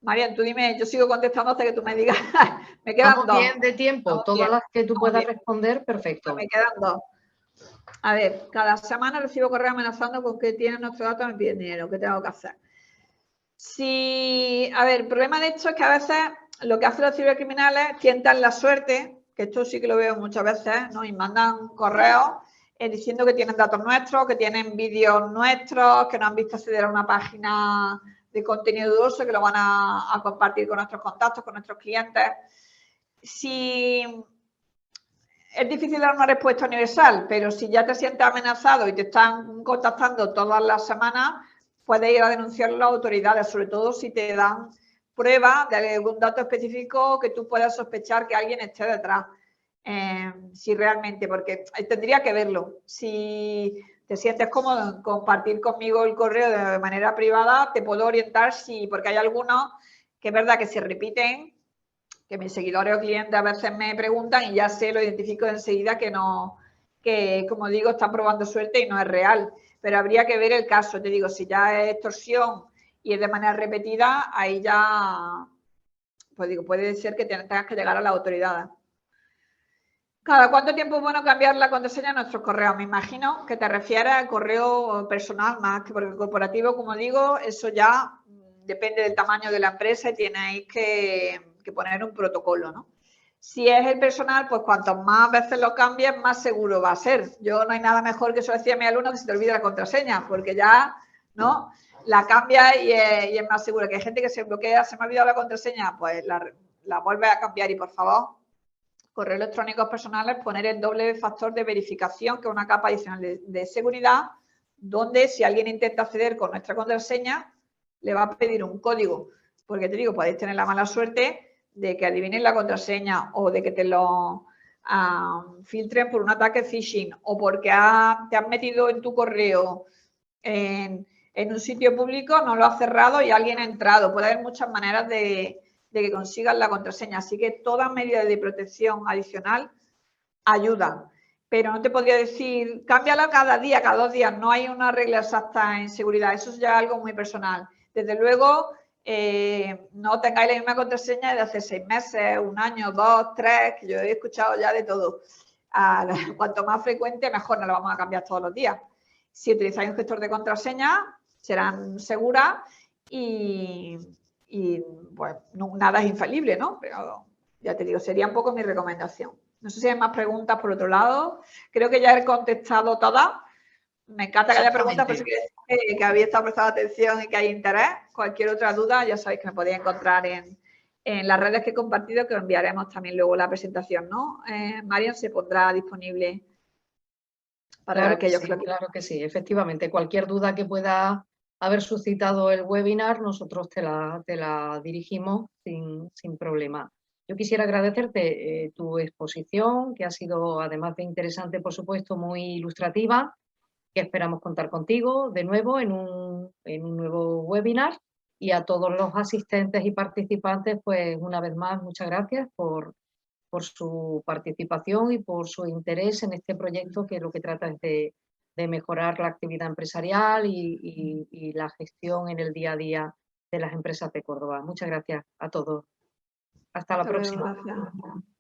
Marian, tú dime, yo sigo contestando hasta que tú me digas. Me quedan dos. Vamos bien de tiempo, todas las que tú puedas responder, perfecto. Me quedan dos. A ver, cada semana recibo correo amenazando con que tienen nuestros datos y me piden dinero. ¿Qué tengo que hacer? A ver, el problema de esto es que a veces lo que hacen los cibercriminales tientan la suerte, que esto sí que lo veo muchas veces, ¿no? Y mandan correos diciendo que tienen datos nuestros, que tienen vídeos nuestros, que nos han visto acceder a una página de contenido dudoso, que lo van a compartir con nuestros contactos, con nuestros clientes. Es difícil dar una respuesta universal, pero si ya te sientes amenazado y te están contactando todas las semanas, puedes ir a denunciarlo a las autoridades, sobre todo si te dan pruebas de algún dato específico que tú puedas sospechar que alguien esté detrás. Si realmente, porque tendría que verlo. Si te sientes cómodo en compartir conmigo el correo de manera privada, te puedo orientar, porque hay algunos que es verdad que se repiten, que mis seguidores o clientes a veces me preguntan y ya sé, lo identifico enseguida que como digo, están probando suerte y no es real. Pero habría que ver el caso. Te digo, si ya es extorsión y es de manera repetida, ahí ya, pues digo, puede ser que tengas que llegar a las autoridades. ¿Cada cuánto tiempo es bueno cambiar la contraseña de nuestros correos? Me imagino que te refieres al correo personal más que por el corporativo, como digo, eso ya depende del tamaño de la empresa y tenéis que poner un protocolo, ¿no? Si es el personal, pues cuanto más veces lo cambies, más seguro va a ser. Yo no hay nada mejor que eso decía a mi alumno, que se te olvide la contraseña, porque ya, ¿no?, la cambias y es más seguro. Que hay gente que se bloquea, se me ha olvidado la contraseña, pues la vuelve a cambiar y por favor, correos electrónicos personales, poner el doble factor de verificación, que es una capa adicional de seguridad, donde si alguien intenta acceder con nuestra contraseña, le va a pedir un código. Porque te digo, podéis tener la mala suerte de que adivinen la contraseña o de que te lo filtren por un ataque phishing o porque te has metido en tu correo en un sitio público, no lo has cerrado y alguien ha entrado. Puede haber muchas maneras de que consigan la contraseña. Así que todas medidas de protección adicional ayudan. Pero no te podría decir, cámbiala cada día, cada 2 días. No hay una regla exacta en seguridad. Eso es ya algo muy personal. Desde luego, no tengáis la misma contraseña de hace 6 meses, 1 año, 2, 3, que yo he escuchado ya de todo. Cuanto más frecuente, mejor. No lo vamos a cambiar todos los días. Si utilizáis un gestor de contraseña, serán seguras y pues nada es infalible, ¿no? Pero ya te digo, sería un poco mi recomendación. No sé si hay más preguntas por otro lado. Creo que ya he contestado todas. Me encanta que haya preguntas, pero sí que habéis estado prestando atención y que hay interés. Cualquier otra duda, ya sabéis que me podéis encontrar en las redes que he compartido, que os enviaremos también luego la presentación, ¿no? Marian, se pondrá disponible para Claro aquellos que lo quieran. Claro que sí, efectivamente. Cualquier duda que pueda haber suscitado el webinar, nosotros te la dirigimos sin problema. Yo quisiera agradecerte tu exposición, que ha sido, además de interesante, por supuesto, muy ilustrativa, que esperamos contar contigo de nuevo en un nuevo webinar. Y a todos los asistentes y participantes, pues una vez más, muchas gracias por su participación y por su interés en este proyecto, que lo que trata es de mejorar la actividad empresarial y la gestión en el día a día de las empresas de Córdoba. Muchas gracias a todos. Hasta la próxima. Gracias.